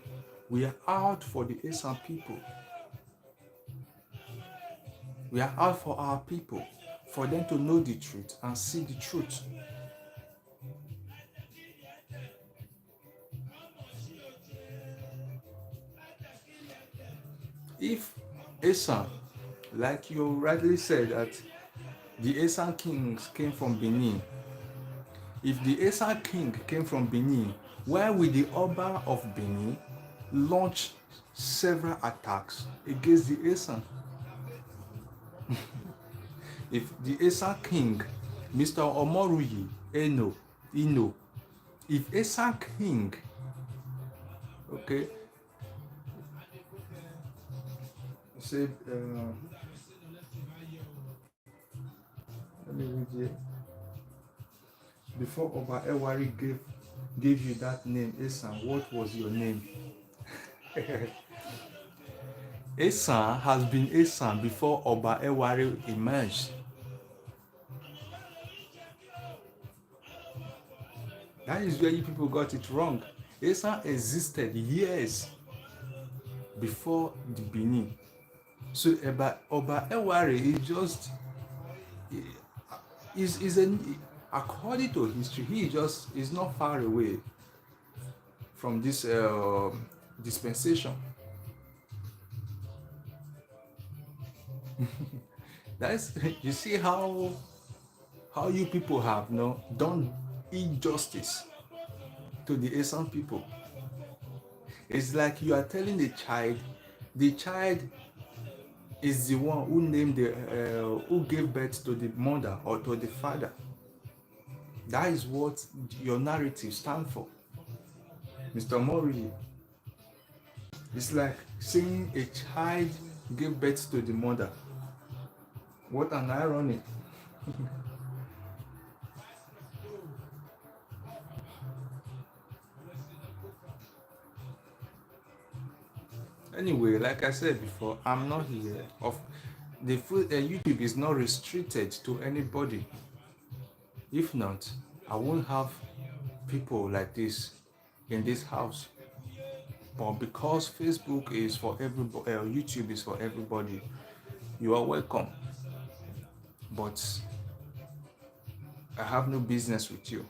we are out for the Esan people. We are out for our people, for them to know the truth and see the truth. If Esan, like you rightly said, that the Esan kings came from Benin, if the Esan king came from Benin, why will the Oba of Benin launch several attacks against the Esan? If the Esan king, Mr. Omoruyi Ino, if Esan king, okay, said, let me read here. Before Oba Ewari gave you that name, Esan, what was your name? Esan has been Esan before Oba Ewari emerged. That is where you people got it wrong. Esan existed years before the Benin. So Oba Ewari is just according to history, he just is not far away from this dispensation. That's, you see how you people have done injustice to the Esan people. It's like you are telling the child is the one who named who gave birth to the mother or to the father. That is what your narrative stands for, Mr. Mori. It's like saying a child gave birth to the mother. What an irony. Anyway, like I said before, I'm not here. YouTube is not restricted to anybody. If not, I won't have people like this in this house. But because Facebook is for everybody, YouTube is for everybody, you are welcome. But I have no business with you.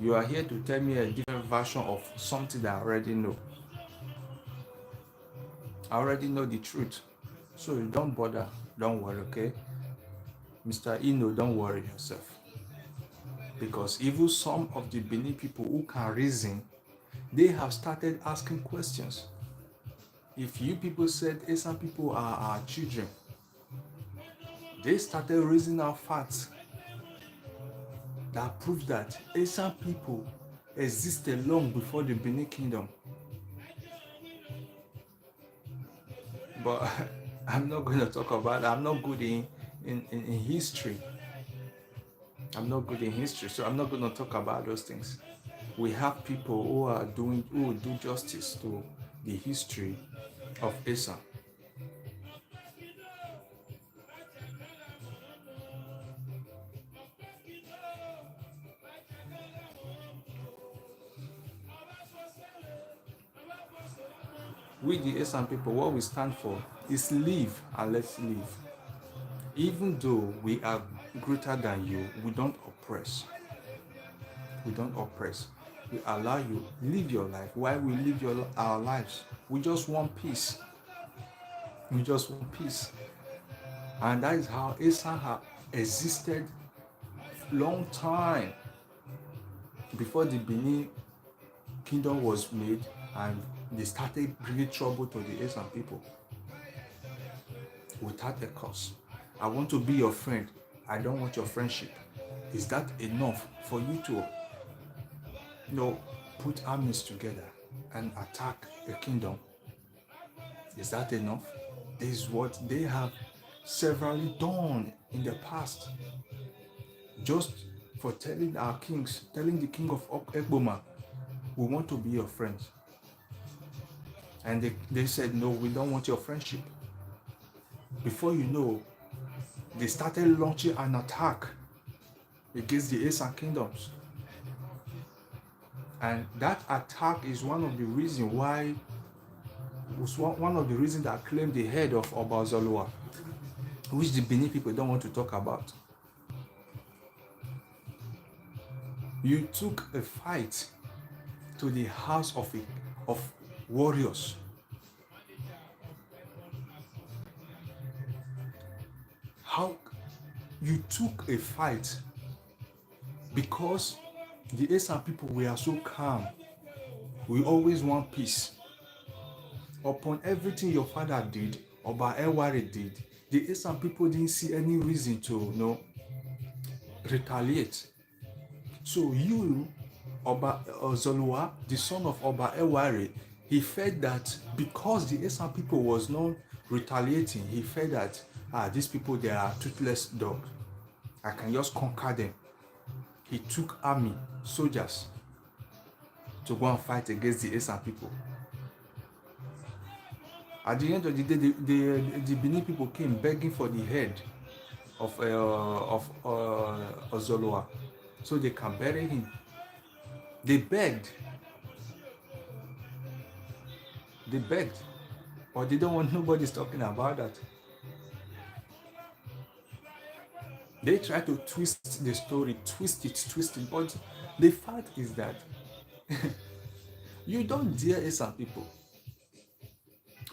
You are here to tell me a different version of something that I already know. I already know the truth. So don't bother. Don't worry, okay? Mr. Ino, don't worry yourself. Because even some of the Benin people who can reason, they have started asking questions. If you people said Esan people are our children, they started raising out facts that prove that Esan people existed long before the Benin Kingdom. but I'm not going to talk about that. I'm not good in history. I'm not good in history, so I'm not going to talk about those things. We have people who will do justice to the history of Esan. We, the Esan people, what we stand for is live and let's live. Even though we are greater than you, we don't oppress. We don't oppress. We allow you live your life. While we live our lives, we just want peace. We just want peace. And that is how Esan have existed long time before the Benin kingdom was made, and they started bringing trouble to the Esan people without a cause. I want to be your friend. I don't want your friendship. Is that enough for you to, put armies together and attack a kingdom? Is that enough? This is what they have severally done in the past. Just for telling the king of Egboma, we want to be your friends. And they said, no, we don't want your friendship. Before you know, they started launching an attack against the Esan kingdoms. And that attack is one of the reasons that claimed the head of Oba Ozolua, which the Benin people don't want to talk about. You took a fight to the house of warriors. How you took a fight because the Esan people were so calm. We always want peace. Upon everything your father did, Oba Eware did, the Esan people didn't see any reason to retaliate. So you, Oba Ozolua, the son of Oba Eware, he felt that because the Esan people was not retaliating, he felt that these people, they are toothless dogs. I can just conquer them. He took army, soldiers, to go and fight against the Esan people. At the end of the day, the Benin people came begging for the head of Ozolua so they can bury him. They begged, but they don't want nobody's talking about that. They try to twist the story, twist it, but the fact is that you don't dare Esan people.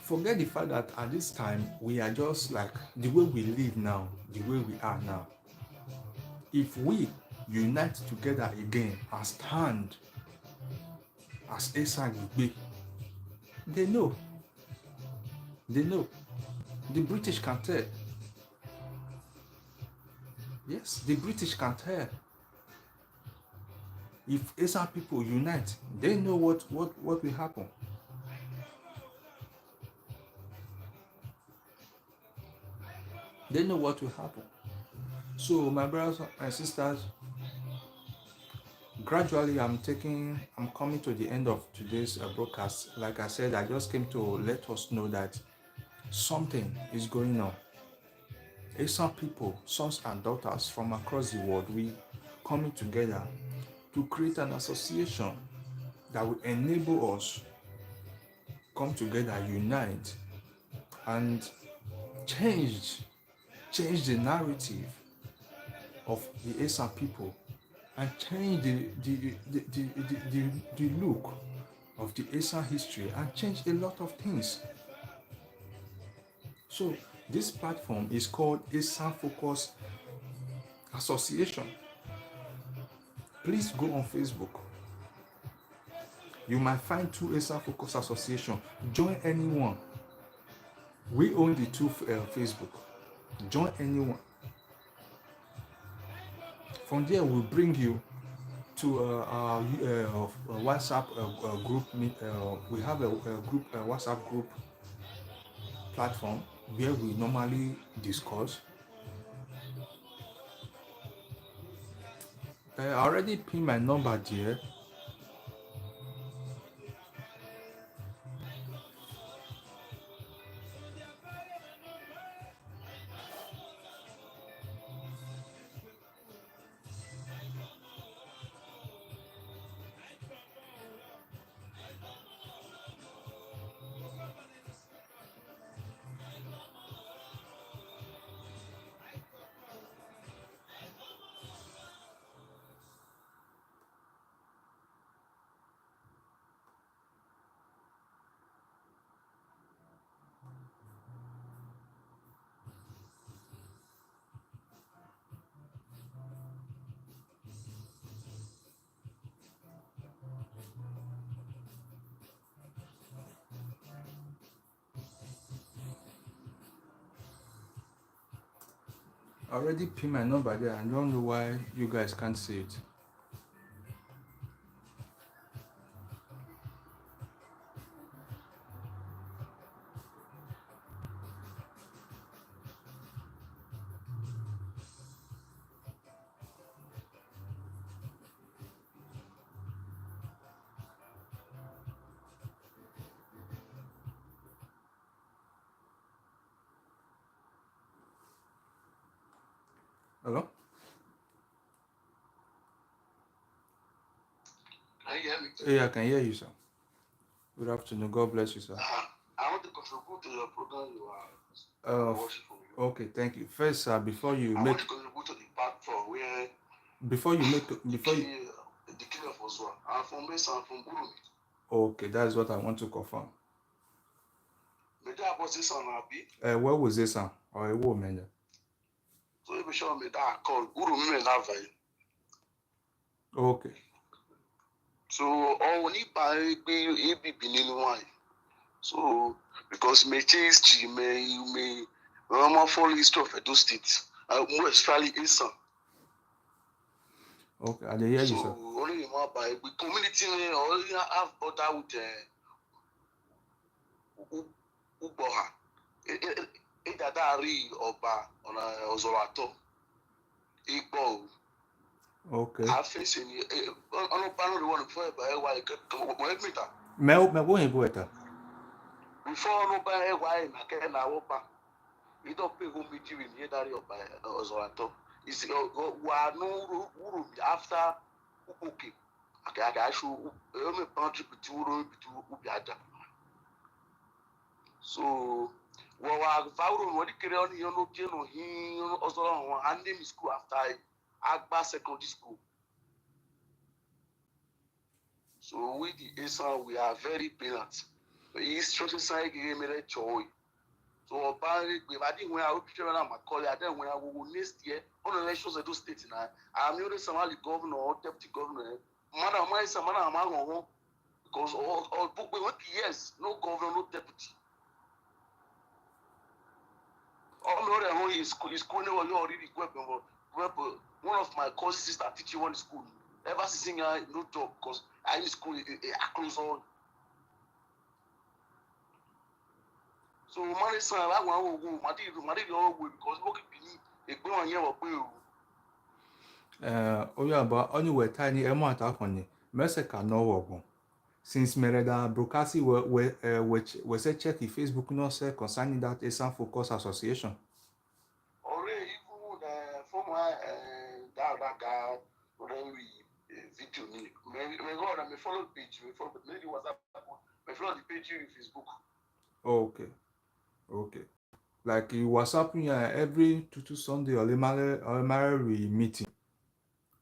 Forget the fact that at this time, we are just like the way we live now, the way we are now. If we unite together again and stand as Esan GBE, they know. The British can tell. Yes, the British can tell. If Esan people unite, they know what will happen. They know what will happen. So my brothers and sisters, gradually I'm coming to the end of today's broadcast. Like I said, I just came to let us know that something is going on. Esan people, sons and daughters from across the world, we coming together to create an association that will enable us come together, unite, and change the narrative of the Esan people, and change the look of the Esan history, and change a lot of things. So this platform is called Esan Focus Association. Please go on Facebook. You might find two Esan Focus Association. Join anyone. We own the two Facebook. Join anyone. From there, we'll bring you to our WhatsApp group. We have a group, WhatsApp group platform where we normally discuss. I already pinned my number there. I already pinned my number there. I don't know why you guys can't see it. Hello? Can you hear me? Yeah, I can hear you, sir. Good afternoon. God bless you, sir. I want to contribute to your program you are watching from you. Okay, thank you. First, sir, before you I make want to contribute to the platform where before you make the before you, king of Oswa. I'm from Esan, from Burumi. okay, that's what I want to confirm. Maybe I was Esan Abi. Where was this, sir? Or a woman? So if you show me that call, Burumi me love you. Okay. So all we need by be nínú wa yìí. So because me history me Roma follow history of Edo State. More especially Esan. Okay, I hear you, So sir. only more by the community only have order with Uboha. Dadari Oba on Ozorato. Igbo. Okay. I face any on panel the one before by why help me that. Me wo hin boeta. Before no by why na ke na wopa. You don't pay home meeting with Dadari Oba Ozorato. Is wa no uru after okay. I should me country between Ubiada. So wa vauro wodi kere on you no je no hin Ozoro won and name school after Agba secondary school. So with the Esan, we are very parents. He's trying to give me a joy. So apparently, I didn't when I would picture on my colleague, I didn't when I will next year on elections I do state now. I'm not Somali governor or deputy governor. Madam, my son, man, because all book we went years, no governor, no deputy. All the other is school never you already one of my cousin sister teaching one school. Ever since I no job because I in school I close on. So money son I want to go money all go because work be e gbe on here wo pe o. Oya ba only we tiny emo attack on ni. Meseka no wo. Since Mereda broadcasting we say check the Facebook no say concerning that Esan Focus Association. Already even former that guy when we video me go me follow page me follow maybe WhatsApp me follow the page in Facebook. Okay. Like you WhatsApp me every two Sunday or marriage meeting.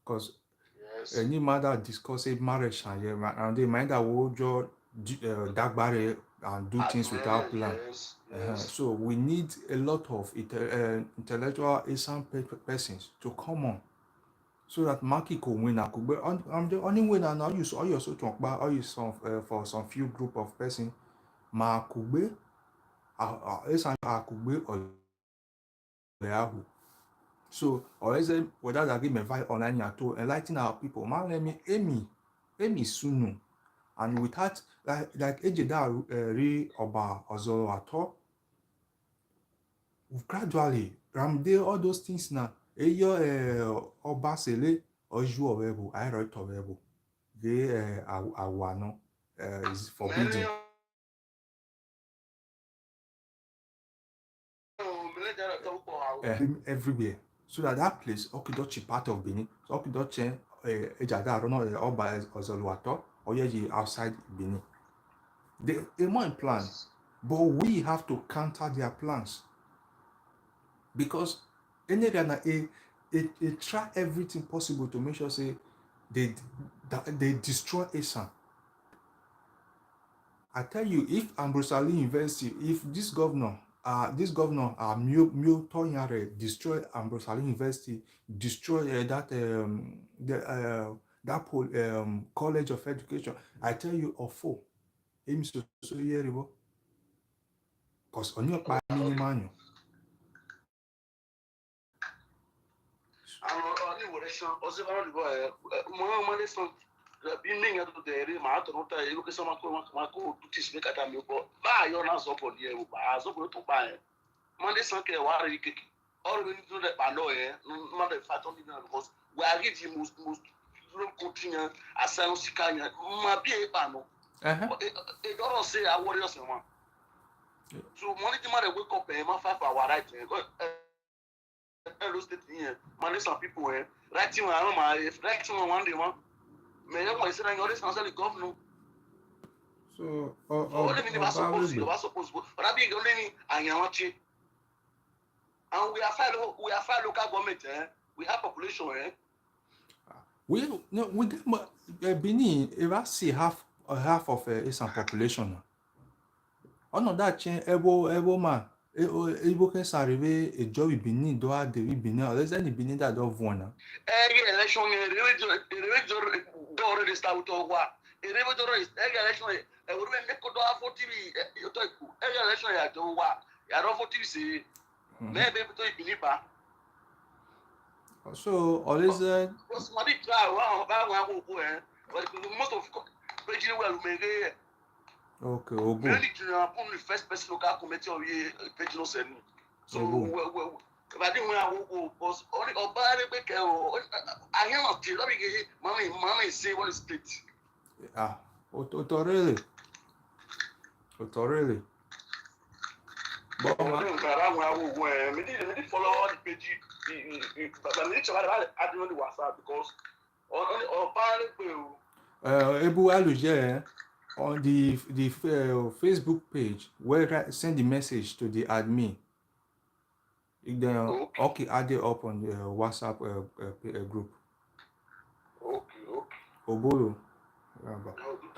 Because Yes. any matter discuss a marriage and they mind that will just dagbare and do things without plan. Yes. So we need a lot of intellectual Esan persons to come on. So that Maki could win. I'm the only winner now. You all your so talk about all you some for some few group of person. Makube, Esan Akube or Leahu. So or is it whether that give me invite online to enlighten our people. Man, let me Amy Sunu. And without like Ejida re Oba Ozoro at all. gradually, all those things now. Eyo obasele oju owebo, I write owebo. They awano is forbidden. Everywhere. So that place, Okidochi part of Benin, so Okidochi Ejada, I don't know, Oba Ozoluato, or ye outside Benin. They might plan, but we have to counter their plans. Because any they try everything possible to make sure say they destroy Esan. I tell you, if Ambrose Ali University, if this governor Milton Yare destroy Ambrose Ali University, destroy that college of education, I tell you, Ofo, aim so yeribo, because on your by minimum. Monday Sunday, what you kick? All we need to do that, but no, Monday fat on because we are getting most continue as San Sicania, my be a panel. It don't say I worry us one. So, money to matter wake up and my 5 hour right. Monday, some people writing my reflection on one day one. May I say, I know this answer the governor. So, what do you mean? Supposed to, but I be only I am and we are five local government, we have population, We Benin, if I see half of Esan population. On that chain, ebo man, ebo can arrive a job in Benin, do have the Benin, or there's any Benin that don't want. Election, already start with what? Election, we make go have 40. Election, ya do what? Ya don't 40 say. Maybe to Benin ba. So always somebody try one go but most of Virginia well make okay, Ogo. Really on the first person local committee of Virginia said. So if I didn't want to go because only Obama make I hear not tell me mommy say what is split. Really. But I didn't follow all the page but I need to add on the WhatsApp because Ebu Aluje on the Facebook page where send the message to the admin. Then okay, add it up on the WhatsApp group. Okay. Obolo.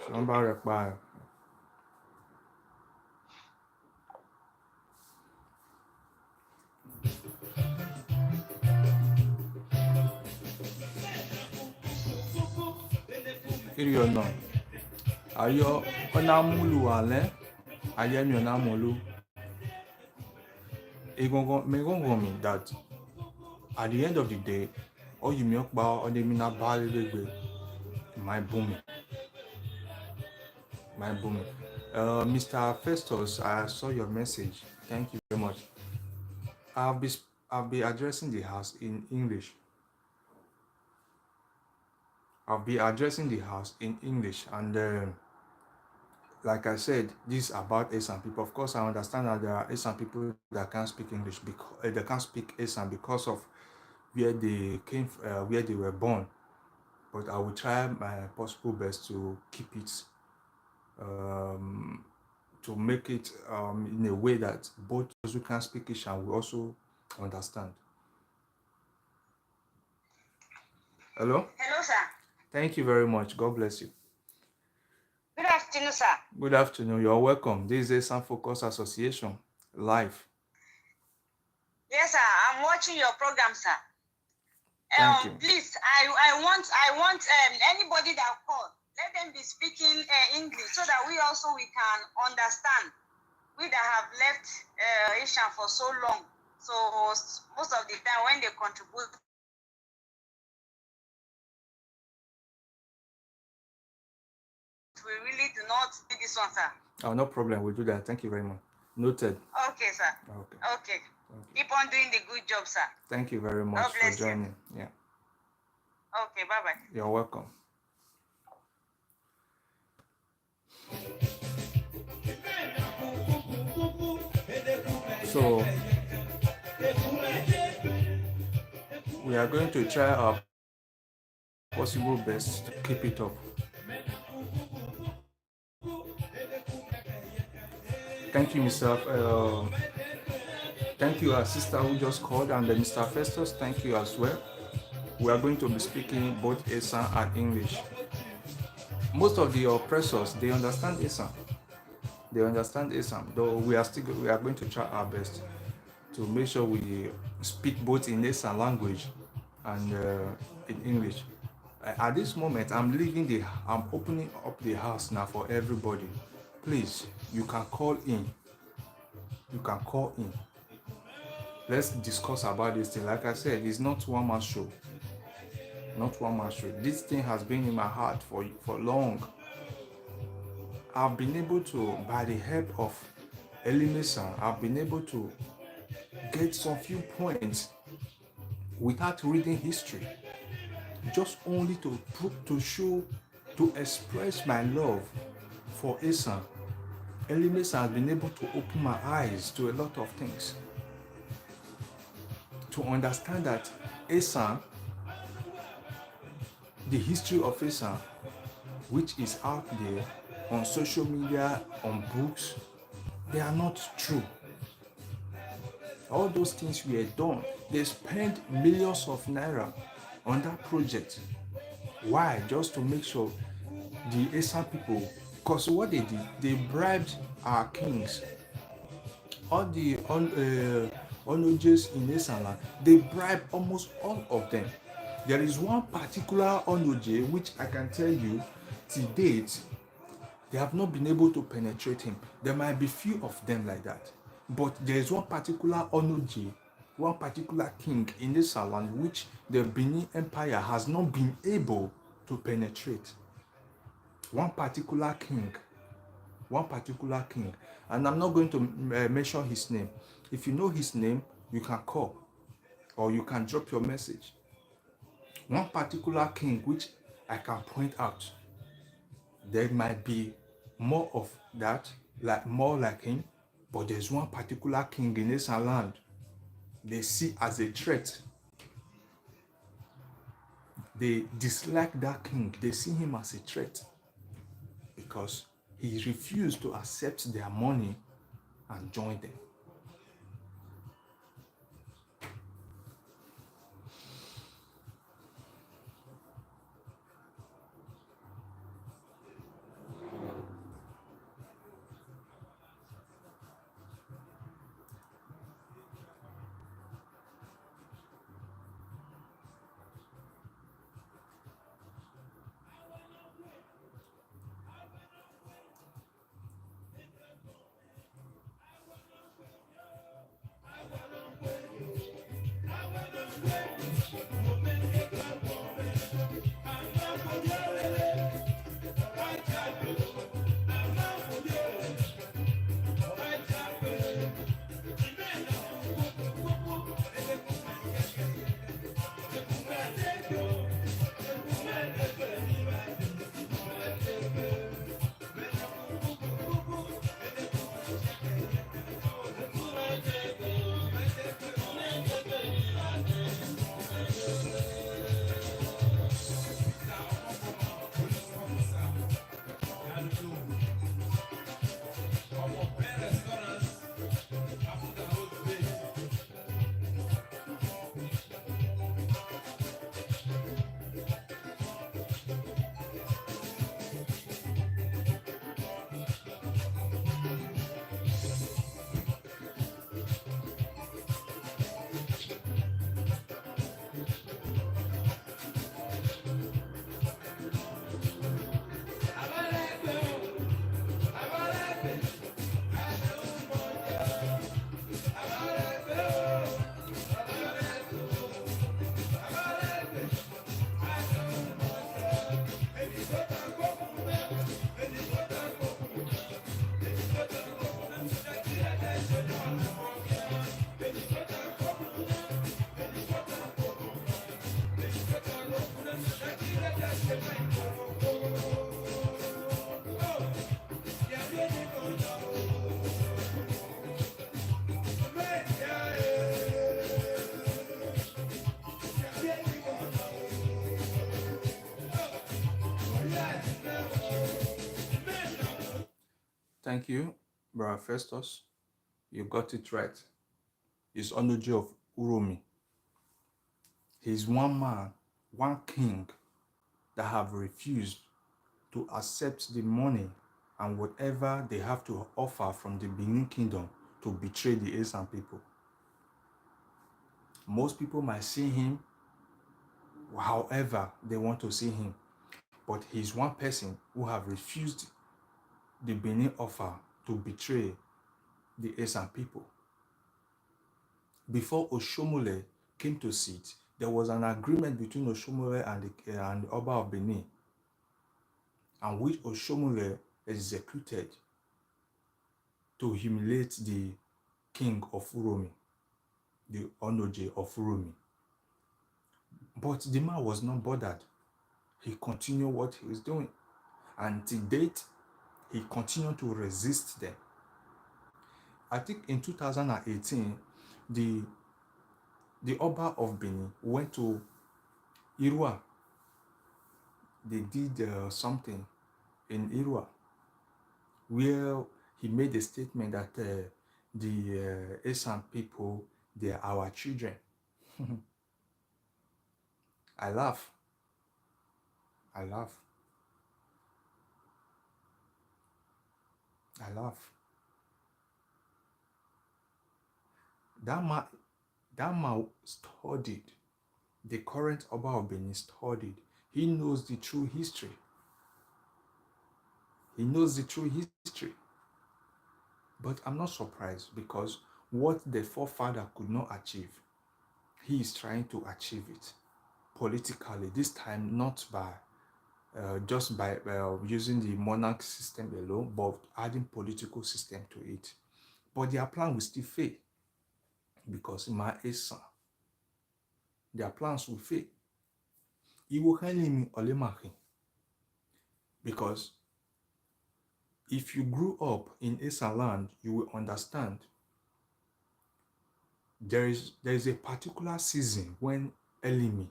Somebody reply. Kiri no. Ayo onamulu ale. Ayemi onamulu. Me that at the end of the day, all you milk bar on the mina bali my booming. Mr. Festus, I saw your message. Thank you very much. I'll be addressing the house in English. And like I said, this is about Esan people. Of course, I understand that there are Esan people that can't speak English because they can't speak Esan because of where they came, where they were born. But I will try my possible best to keep it, to make it in a way that both those who can speak Ishan will also understand. Hello? Hello, sir. Thank you very much. God bless you. Good afternoon, sir. Good afternoon. You're welcome. This is Esan Focus Association live. Yes, sir. I'm watching your program, sir. Thank you. Please, I want anybody that call, let them be speaking English so that we can understand. We that have left Asian for so long, so most of the time when they contribute, we really do not do this one, sir. Oh, no problem. We'll do that. Thank you very much. Noted. Okay, sir. Okay. Keep on doing the good job, sir. Thank you very much God for bless you. joining. Yeah, Okay, bye-bye. you're welcome. So we are going to try our possible best to keep it up. Thank you, thank you, our sister who just called, and Mr. Festus, thank you as well. We are going to be speaking both Esan and English. Most of the oppressors, they understand Esan. They understand Esan, though we are going to try our best to make sure we speak both in Esan language and in English. At this moment, I'm opening up the house now for everybody. Please, you can call in. You can call in. Let's discuss about this thing. Like I said, it's not one man show. Not one man show. This thing has been in my heart for long. I've been able to, by the help of Elimesa, I've been able to get some few points without reading history. Just only to show, to express my love for Esan. Elimesa has been able to open my eyes to a lot of things. To understand that Esan, the history of Esan, which is out there on social media, on books, they are not true. All those things were done. They spent millions of naira on that project. Why? Just to make sure the Esan people, because what they did, they bribed our kings. All the Onojes in Esan, they bribed almost all of them. There is one particular Onoje which I can tell you, to date, they have not been able to penetrate him. There might be few of them like that. But there is one particular Onoje, one particular king in this land which the Benin Empire has not been able to penetrate. One particular king. And I'm not going to mention his name. If you know his name, you can call or you can drop your message. One particular king which I can point out. There might be more of that, more like him, but there's one particular king in this land they see as a threat. They dislike that king. They see him as a threat because he refused to accept their money and join them. Thank you, Brother Festus. You got it right. It's Onoji of Uromi. He's one man, one king that have refused to accept the money and whatever they have to offer from the Benin Kingdom to betray the Esan people. Most people might see him however they want to see him, but he's one person who have refused the Benin offer to betray the Esan people. Before Oshomole came to sit, there was an agreement between Oshomole and the Oba of Benin, and which Oshomole executed to humiliate the king of Uromi, the Onoje of Uromi. But the man was not bothered. He continued what he was doing. And to date, he continued to resist them. I think in 2018, the Oba of Benin went to Irua. They did something in Irua where he made a statement that the Esan people, they are our children. I laugh. I laugh. I laugh. That man studied. The current Oba of Benin studied. He knows the true history. He knows the true history. But I'm not surprised because what the forefather could not achieve, he is trying to achieve it politically. This time, not by just by using the monarch system alone, but adding political system to it. But their plan will still fail because my Esan, their plans will fail. Because if you grew up in Esan land, you will understand there is a particular season when Elimi,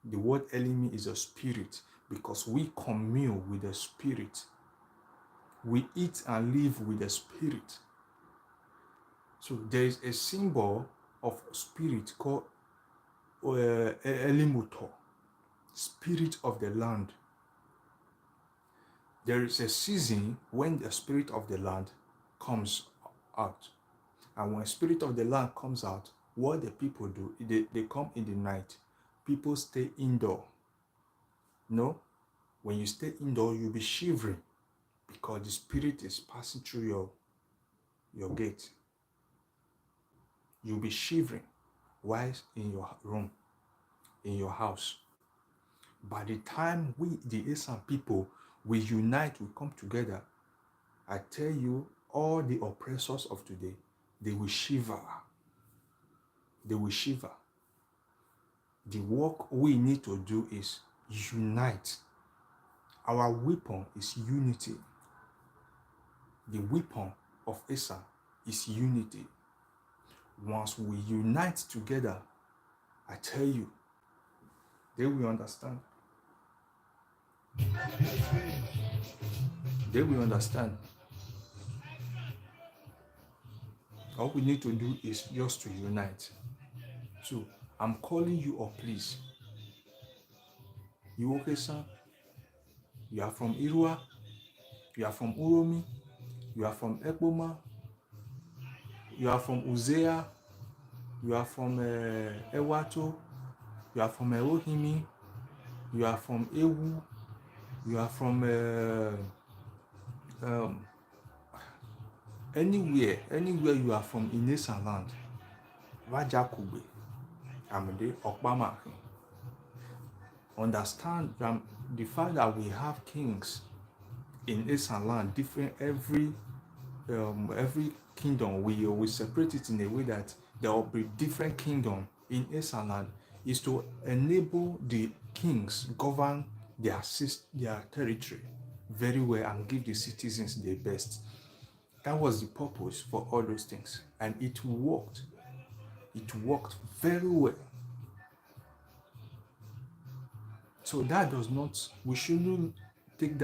the word Elimi is a spirit because we commune with the spirit. We eat and live with the spirit. So there is a symbol of spirit called Elimuto, spirit of the land. There is a season when the spirit of the land comes out. And when spirit of the land comes out, what the people do, they come in the night. People stay indoor. No? When you stay indoor, you'll be shivering because the spirit is passing through your gate. You'll be shivering while in your room, in your house. By the time we, the Esan people, we unite, we come together, I tell you, all the oppressors of today, they will shiver. They will shiver. The work we need to do is unite. Our weapon is unity. The weapon of Esan is unity. Once we unite together, I tell you, they will understand. They will understand. All we need to do is just to unite. So I'm calling you up, please. You okay, sir? You are from Irua, you are from Uromi, you are from Ekboma, you are from Uzea, you are from Ewato, you are from Elohimi, you are from Ewu, you are from anywhere you are from in Esan land. Vajakube, Amade, Okbama. Understand the fact that we have kings in Esan land, different every kingdom, we separate it in a way that there will be different kingdom in Esan land, is to enable the kings govern their territory very well and give the citizens the best. That was the purpose for all those things, and it worked. It worked very well. So that does not, we shouldn't take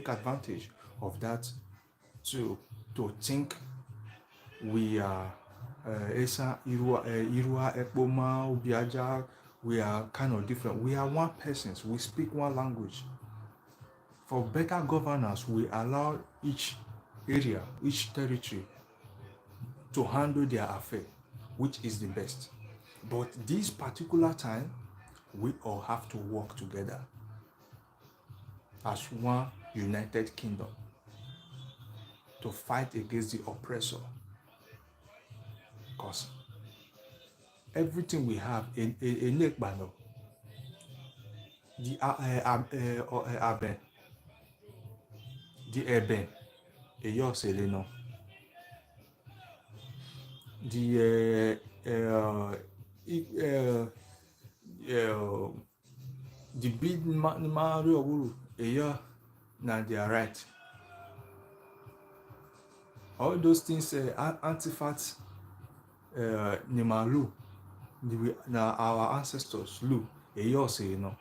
advantage of that to think we are Esan Irua Ekpoma Ubiaja. We are kind of different. We are one person. We speak one language. For better governance, we allow each area, each territory to handle their affair, which is the best. But this particular time, we all have to work together as one united kingdom to fight against the oppressor. Because everything we have in Ekbano, the Aben, the Eben, Eyoseleno, the the big Mario Eyo, now they are right. All those things, anti-fat, Nimalu, now our ancestors, Lu, Eyo,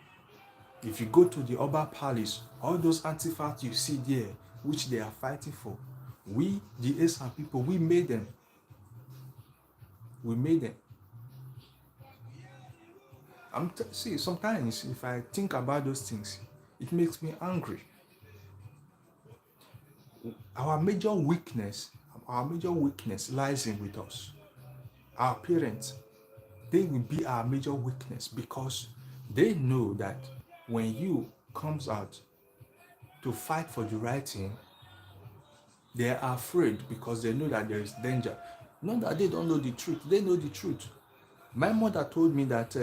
if you go to the Oba Palace, all those anti-fat you see there, which they are fighting for, we, the Esan people, we made them. We made them. See, sometimes if I think about those things, it makes me angry. Our major weakness lies in with us. Our parents, they will be our major weakness because they know that when you comes out to fight for the right thing, they are afraid because they know that there is danger. Not that they don't know the truth, they know the truth. My mother told me that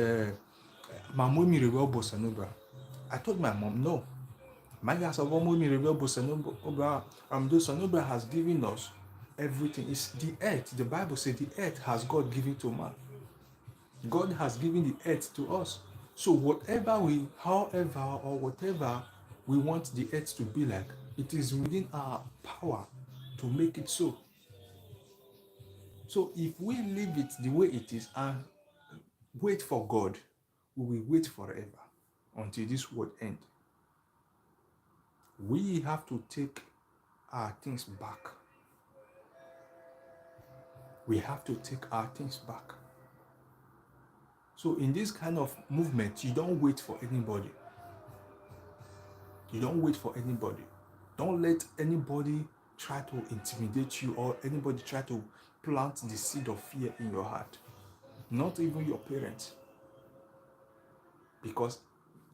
my mommy rebel bosanobra. I told my mom, no. My mommy rebel bosanobra. Bosanobra has given us everything. It's the earth. The Bible says the earth has God given to man. God has given the earth to us. So whatever we want the earth to be like, it is within our power to make it so. So if we leave it the way it is and wait for God, we will wait forever until this world ends. We have to take our things back. We have to take our things back. So in this kind of movement, you don't wait for anybody. You don't wait for anybody. Don't let anybody try to intimidate you or anybody try to plant the seed of fear in your heart. Not even your parents. Because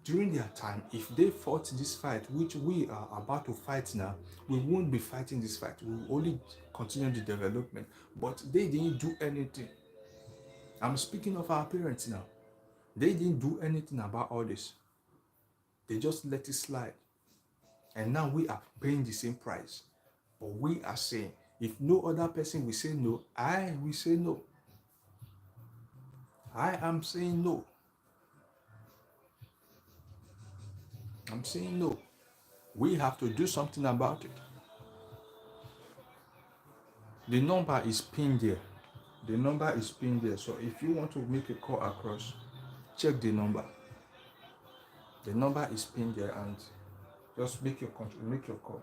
during their time, if they fought this fight, which we are about to fight now, we won't be fighting this fight. We will only continue the development. But they didn't do anything. I'm speaking of our parents now. They didn't do anything about all this. They just let it slide. And now we are paying the same price. But we are saying, if no other person will say no, I will say no. I am saying no. I'm saying no. We have to do something about it. The number is pinned there. The number is pinned there. So if you want to make a call across, check the number. The number is pinned there and just make your call.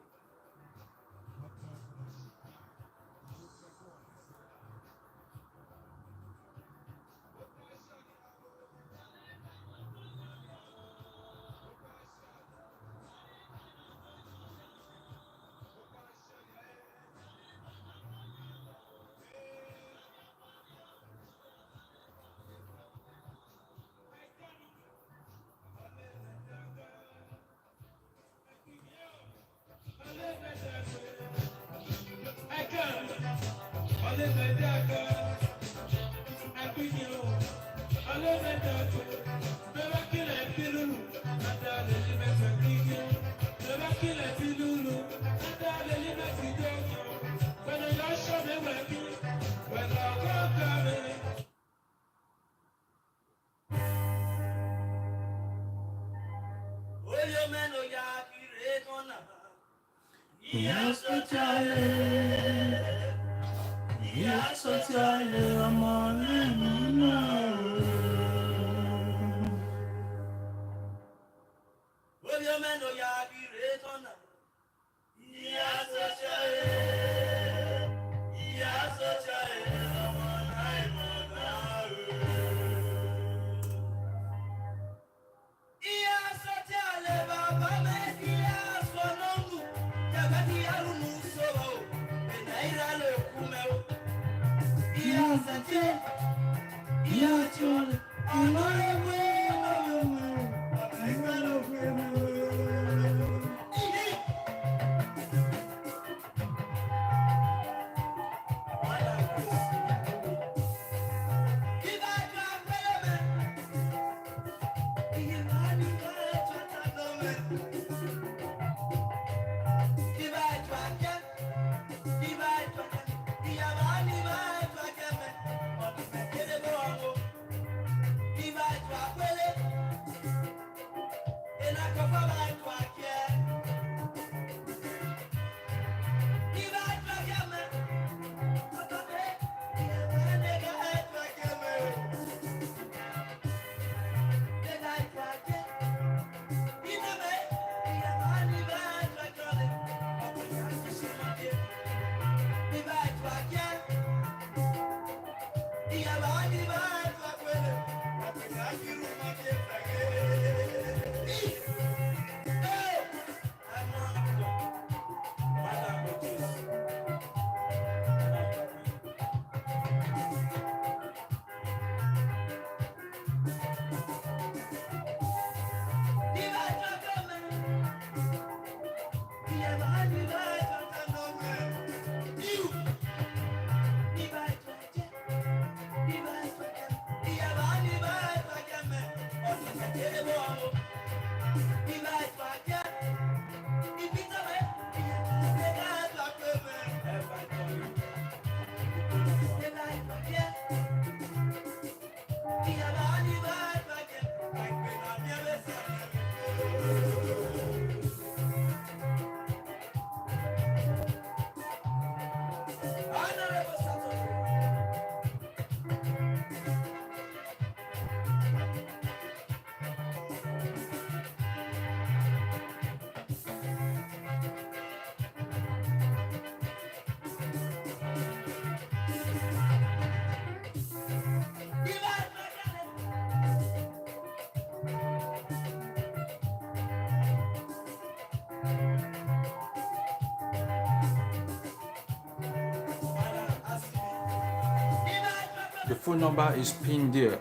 The phone number is pinned there.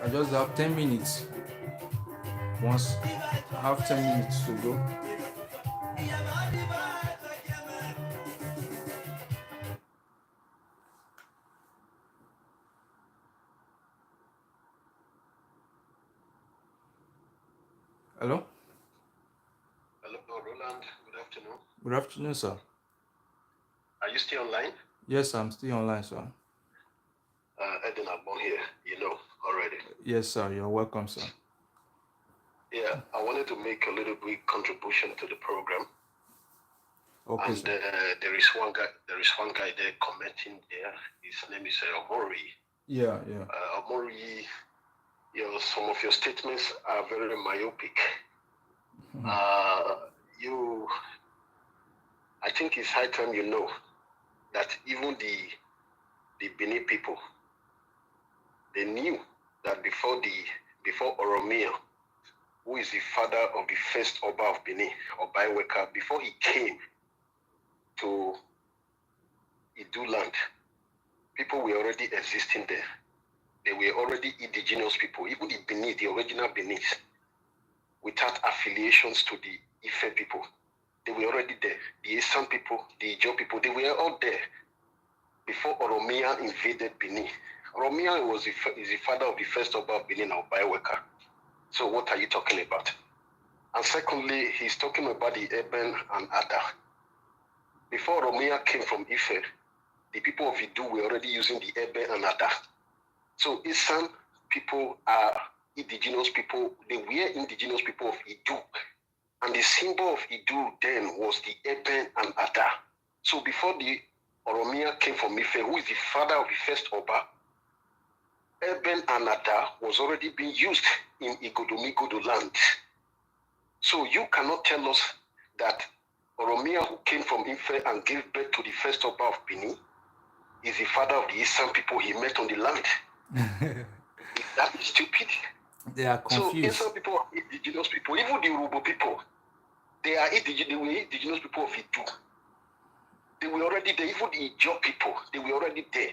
I just have 10 minutes. Once I have 10 minutes to go. Hello? Hello, Roland. Good afternoon. Good afternoon, sir. Are you still online? Yes, I'm still online, sir. Eden Abon here, you know already. Yes, sir. You're welcome, sir. Yeah, I wanted to make a little bit contribution to the program. Okay, And sir. there is one guy there commenting there. His name is Omori. Yeah. Omori, some of your statements are very myopic. I think it's high time you know that even the Benin people, they knew that before Oromia, who is the father of the first Oba of Benin, Oba Iweka, before he came to Idu land, people were already existing there. They were already indigenous people, even the Benin, the original Benis, without affiliations to the Ife people. They were already there. The Esan people, the Ijo people, they were all there before Oromia invaded Benin. Oromia is the father of the first Oba of Benin, Oba Iweka. So what are you talking about? And secondly, he's talking about the Eben and Ada. Before Oromia came from Ife, the people of Idu were already using the Eben and Ada. So Esan people are indigenous people. They were indigenous people of Idu. And the symbol of Idu then was the Eben and Ada. So before the Oromia came from Ife, who is the father of the first Oba, Eben and Ada was already being used in Igodomigodo land. So you cannot tell us that Oromia, who came from Ife and gave birth to the first Oba of Benin, is the father of the Esan people he met on the land. That is stupid. They are confused. So Esan people are indigenous people, even the Urobo people, they were indigenous people of Idu. They were already there. Even the Ijo people, they were already there.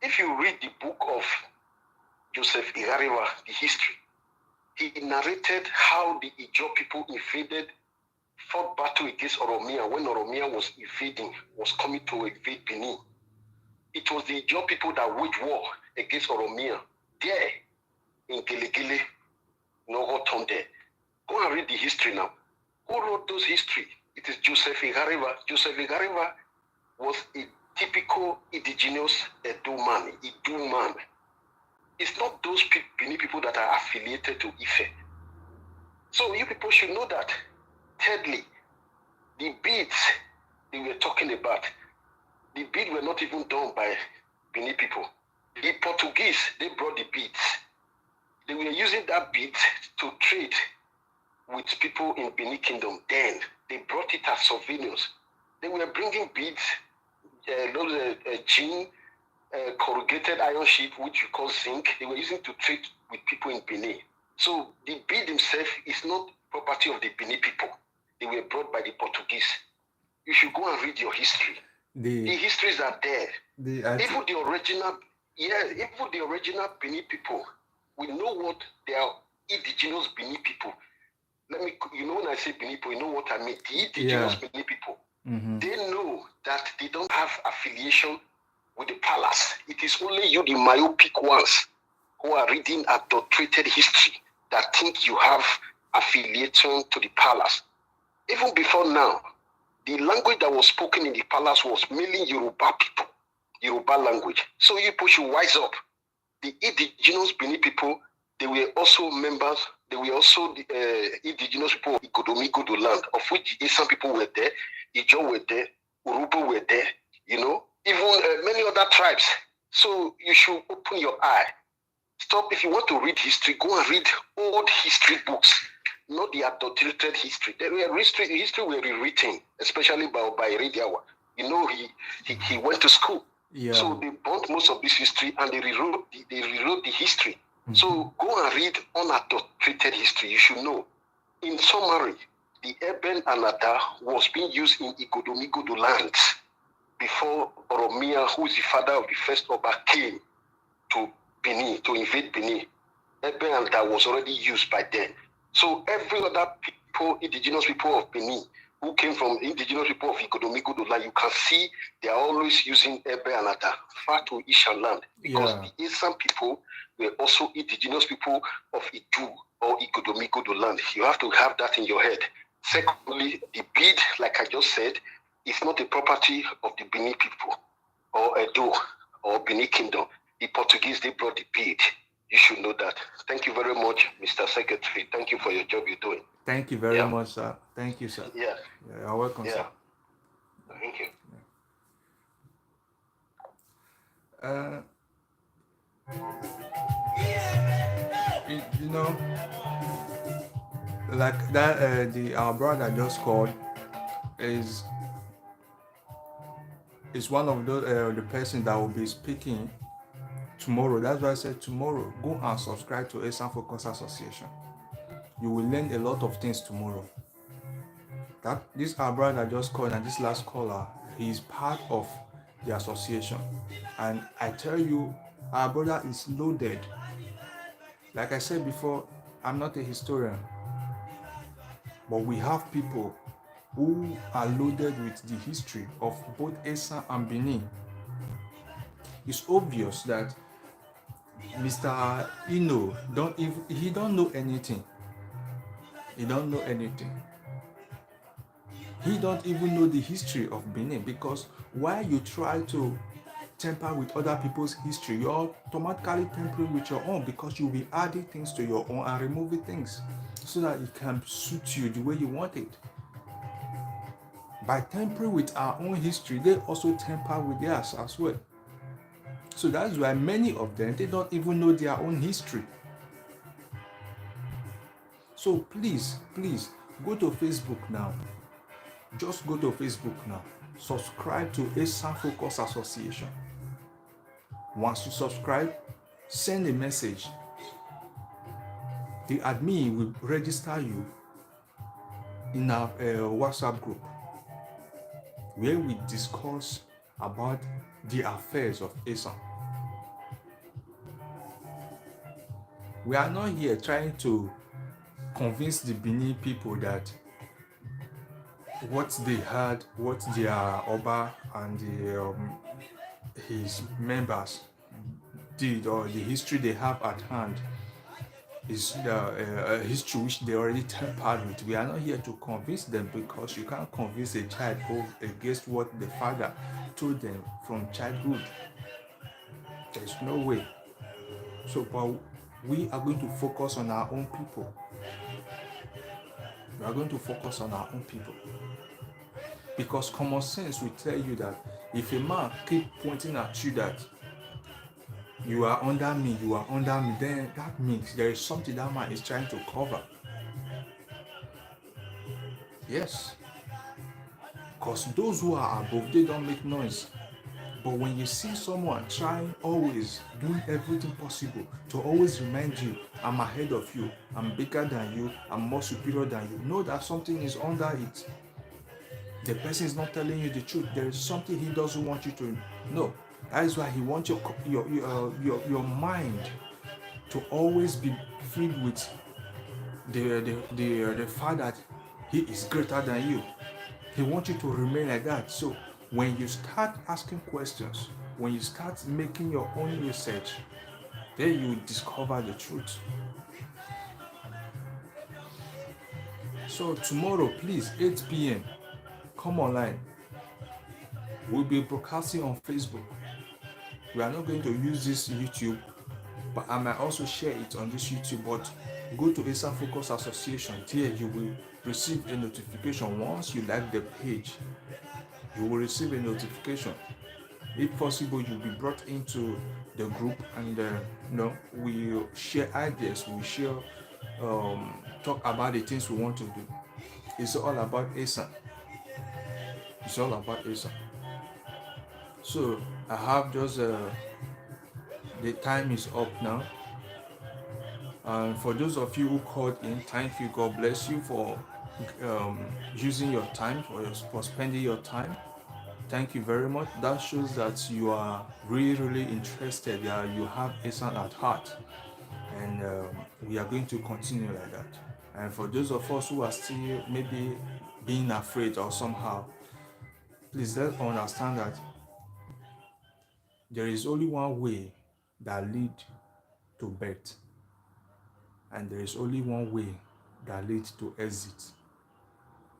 If you read the book of Joseph Igariwa, the history, he narrated how the Ijo people fought battle against Oromia when Oromia was coming to invade Benin. It was the Ijo people that waged war against Oromia there in Gelegele, Nogoton there. Go and read the history now. Who wrote those history? It is Joseph Igariwa. Joseph Igariwa was a typical indigenous Idu man. It's not those Benin people that are affiliated to Ife. So you people should know that. Thirdly, the beads they were talking about, the beads were not even done by Benin people. The Portuguese, they brought the beads. They were using that beads to trade with people in Benin Kingdom. Then they brought it as souvenirs. They were bringing beads, gin, corrugated iron sheet, which you call zinc. They were using to trade with people in Benin. So the bead himself is not property of the Benin people. They were brought by the Portuguese. You should go and read your history. The histories are there. Even the original Benin people, we know what they are, indigenous Benin people. When I say Benin people, you know what I mean. The indigenous Benin people, they know that they don't have affiliation with the palace. It is only you, the myopic ones, who are reading adulterated history that think you have affiliation to the palace. Even before now, the language that was spoken in the palace was mainly Yoruba people, Yoruba language. So you people should wise up. The indigenous Benin people, they were also members, they were also the indigenous people of Igodomigodo land, of which some people were there, Ijo were there, Urubu were there, even many other tribes. So you should open your eye. Stop. If you want to read history, go and read old history books, not the adulterated history. History were rewritten, especially by Rediawa. He went to school. Yeah. So they burnt most of this history and they rewrote the history. Mm-hmm. So go and read unadulterated history. You should know. In summary, the Eben Anada was being used in Igodomigodo lands before Oromia, who is the father of the first Oba, came to Benin, to invade Benin. Eben Anada was already used by then. So every other people, indigenous people of Benin, who came from indigenous people of Igodomigodo land, you can see they are always using Ebe Anada, far to Ishan land, because the Esan people were also indigenous people of Idu or Igodomigodo land. You have to have that in your head. Secondly, the bead, like I just said, is not a property of the Benin people or Edo or Benin Kingdom. The Portuguese, they brought the bead. You should know that. Thank you very much, Mr. Secretary. Thank you for your job you're doing. Thank you very much, sir. Thank you, sir. Yeah. You're welcome, sir. Thank you. Like that, our brother just called is one of the person that will be speaking tomorrow. That's why I said tomorrow, go and subscribe to Esan Focus Association. You will learn a lot of things tomorrow. This our brother just called, and this last caller, he is part of the association. And I tell you, our brother is loaded. Like I said before, I'm not a historian, but we have people who are loaded with the history of both Esan and Benin. It's obvious that Mr. Ino don't know anything. He don't know anything. He don't even know the history of Benin, because while you try to tamper with other people's history, you're automatically tampering with your own, because you'll be adding things to your own and removing things so that it can suit you the way you want it. By tampering with our own history, they also tamper with theirs as well. So that's why many of them, they don't even know their own history. So please, Go to Facebook now. Just go to Facebook now. Subscribe to Esan Focus Association. Once you subscribe, send a message. The admin will register you in our WhatsApp group where we discuss about the affairs of Esan. We are not here trying to convince the Benin people that what they had, what their Oba and his members did, or the history they have at hand is a history which they already tampered with. We are not here to convince them, because you can't convince a child against what the father told them from childhood. There's no way. So, but we are going to focus on our own people. We are going to focus on our own people. Because common sense will tell you that if a man keep pointing at you that you are under me, then that means there is something that man is trying to cover. Yes. Because those who are above, they don't make noise. But when you see someone trying, always doing everything possible to always remind you, I'm ahead of you, I'm bigger than you, I'm more superior than you, know that something is under it. The person is not telling you the truth. There is something he doesn't want you to know. That is why he wants your mind to always be filled with the fact that he is greater than you. He wants you to remain like that. So when you start asking questions, when you start making your own research, then you discover the truth. So tomorrow, please, 8 p.m., come online. We'll be broadcasting on Facebook. We are not going to use this YouTube, but I might also share it on this YouTube. But go to Esan Focus Association. There you will receive a notification. Once you like the page, you will receive a notification. If possible, you'll be brought into the group, and we share ideas, we share talk about the things we want to do. It's all about Esan. It's all about Esan. So I have just the time is up now. And for those of you who called in, thank you. God bless you for using your time, for spending your time. Thank you very much. That shows that you are really interested. You have Esan at heart, and we are going to continue like that. And for those of us who are still maybe being afraid or somehow, please let's understand that there is only one way that leads to birth, and there is only one way that leads to exit.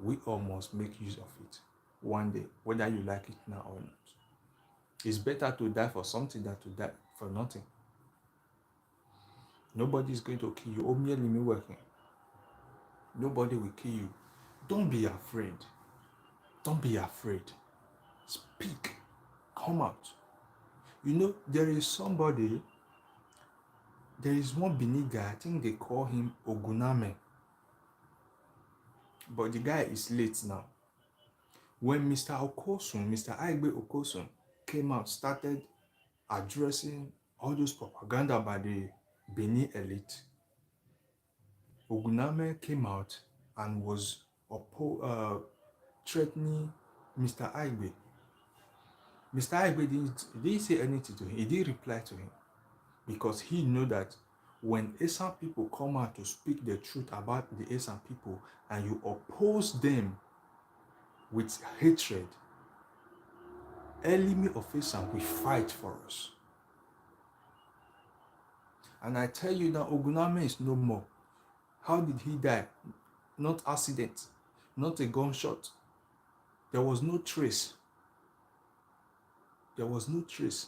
We all must make use of it one day, whether you like it now or not. It's better to die for something than to die for nothing. Nobody is going to kill you. Only me working. Nobody will kill you. Don't be afraid. Don't be afraid. Speak. Come out. You know, there is one Benin guy, I think they call him Oguname. But the guy is late now. When Mr. Aigbe Okosun came out, started addressing all those propaganda by the Benin elite, Oguname came out and was threatening Mr. Aigbe. Mr. Aigbe didn't say anything to him. He didn't reply to him, because he knew that when Esan people come out to speak the truth about the Esan people, and you oppose them with hatred, enemy of Esan will fight for us. And I tell you that Oguname is no more. How did he die? Not accident, not a gunshot. There was no trace. There was no trace.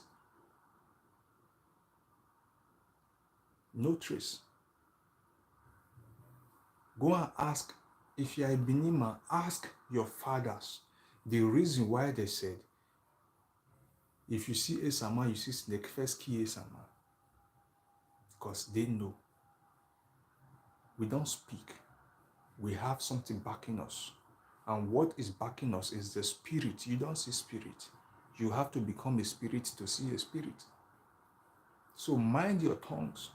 No trace. Go and ask, if you are a Benin man, ask your fathers the reason why they said, if you see Esan man, you see snake, first kill Esan man. Because they know. We don't speak. We have something backing us. And what is backing us is the spirit. You don't see spirit. You have to become a spirit to see a spirit. So mind your tongues.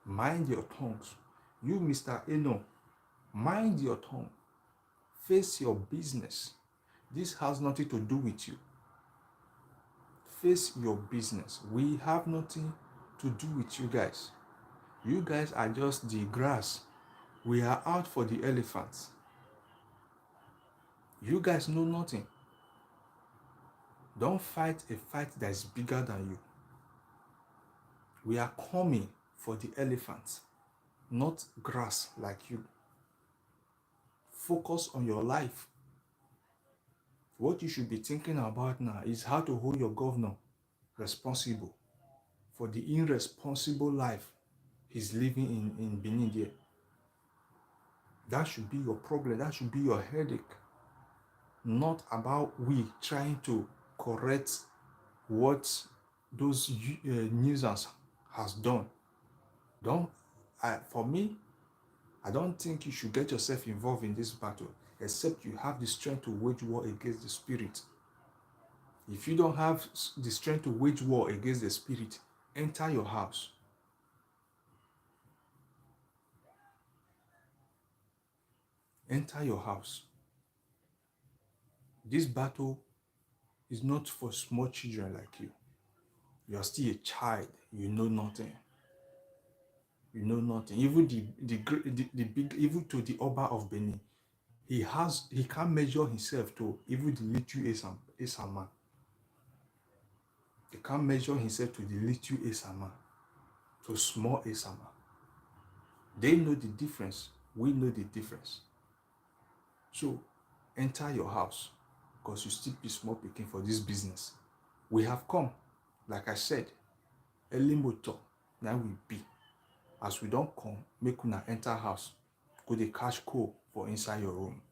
Mind your tongues. You, Mr. Eno, mind your tongue. Face your business. This has nothing to do with you. Face your business. We have nothing to do with you guys. You guys are just the grass. We are out for the elephants. You guys know nothing. Don't fight a fight that is bigger than you. We are coming for the elephants, not grass like you. Focus on your life. What you should be thinking about now is how to hold your governor responsible for the irresponsible life he's living in Benin there. That should be your problem. That should be your headache. Not about we trying to correct what those nuisance has done. For me, I don't think you should get yourself involved in this battle, except you have the strength to wage war against the spirit. If you don't have the strength to wage war against the spirit, enter your house. Enter your house. This battle is not for small children like you. You are still a child. You know nothing. You know nothing. Even the big, even to the Oba of Benin, he can't measure himself to even the little Esan man. He can't measure himself to the little Esan man, to small Esan man. They know the difference. We know the difference. So enter your house, because you still be small picking for this business. We have come, like I said, early motor, now we be. As we don't come, make una enter house, go dey cash coal for inside your room.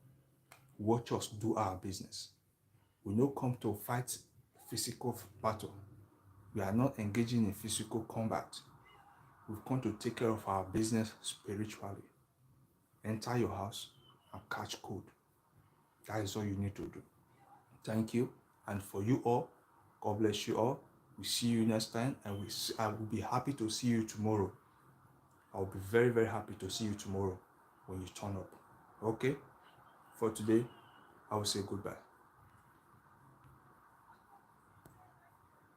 Watch us do our business. We no come to fight physical battle. We are not engaging in physical combat. We've come to take care of our business spiritually. Enter your house and catch code. That is all you need to do. Thank you. And for you all, God bless you all. We see you next time, and I will be happy to see you tomorrow. I'll be very, very happy to see you tomorrow when you turn up. Okay? For today, I will say goodbye.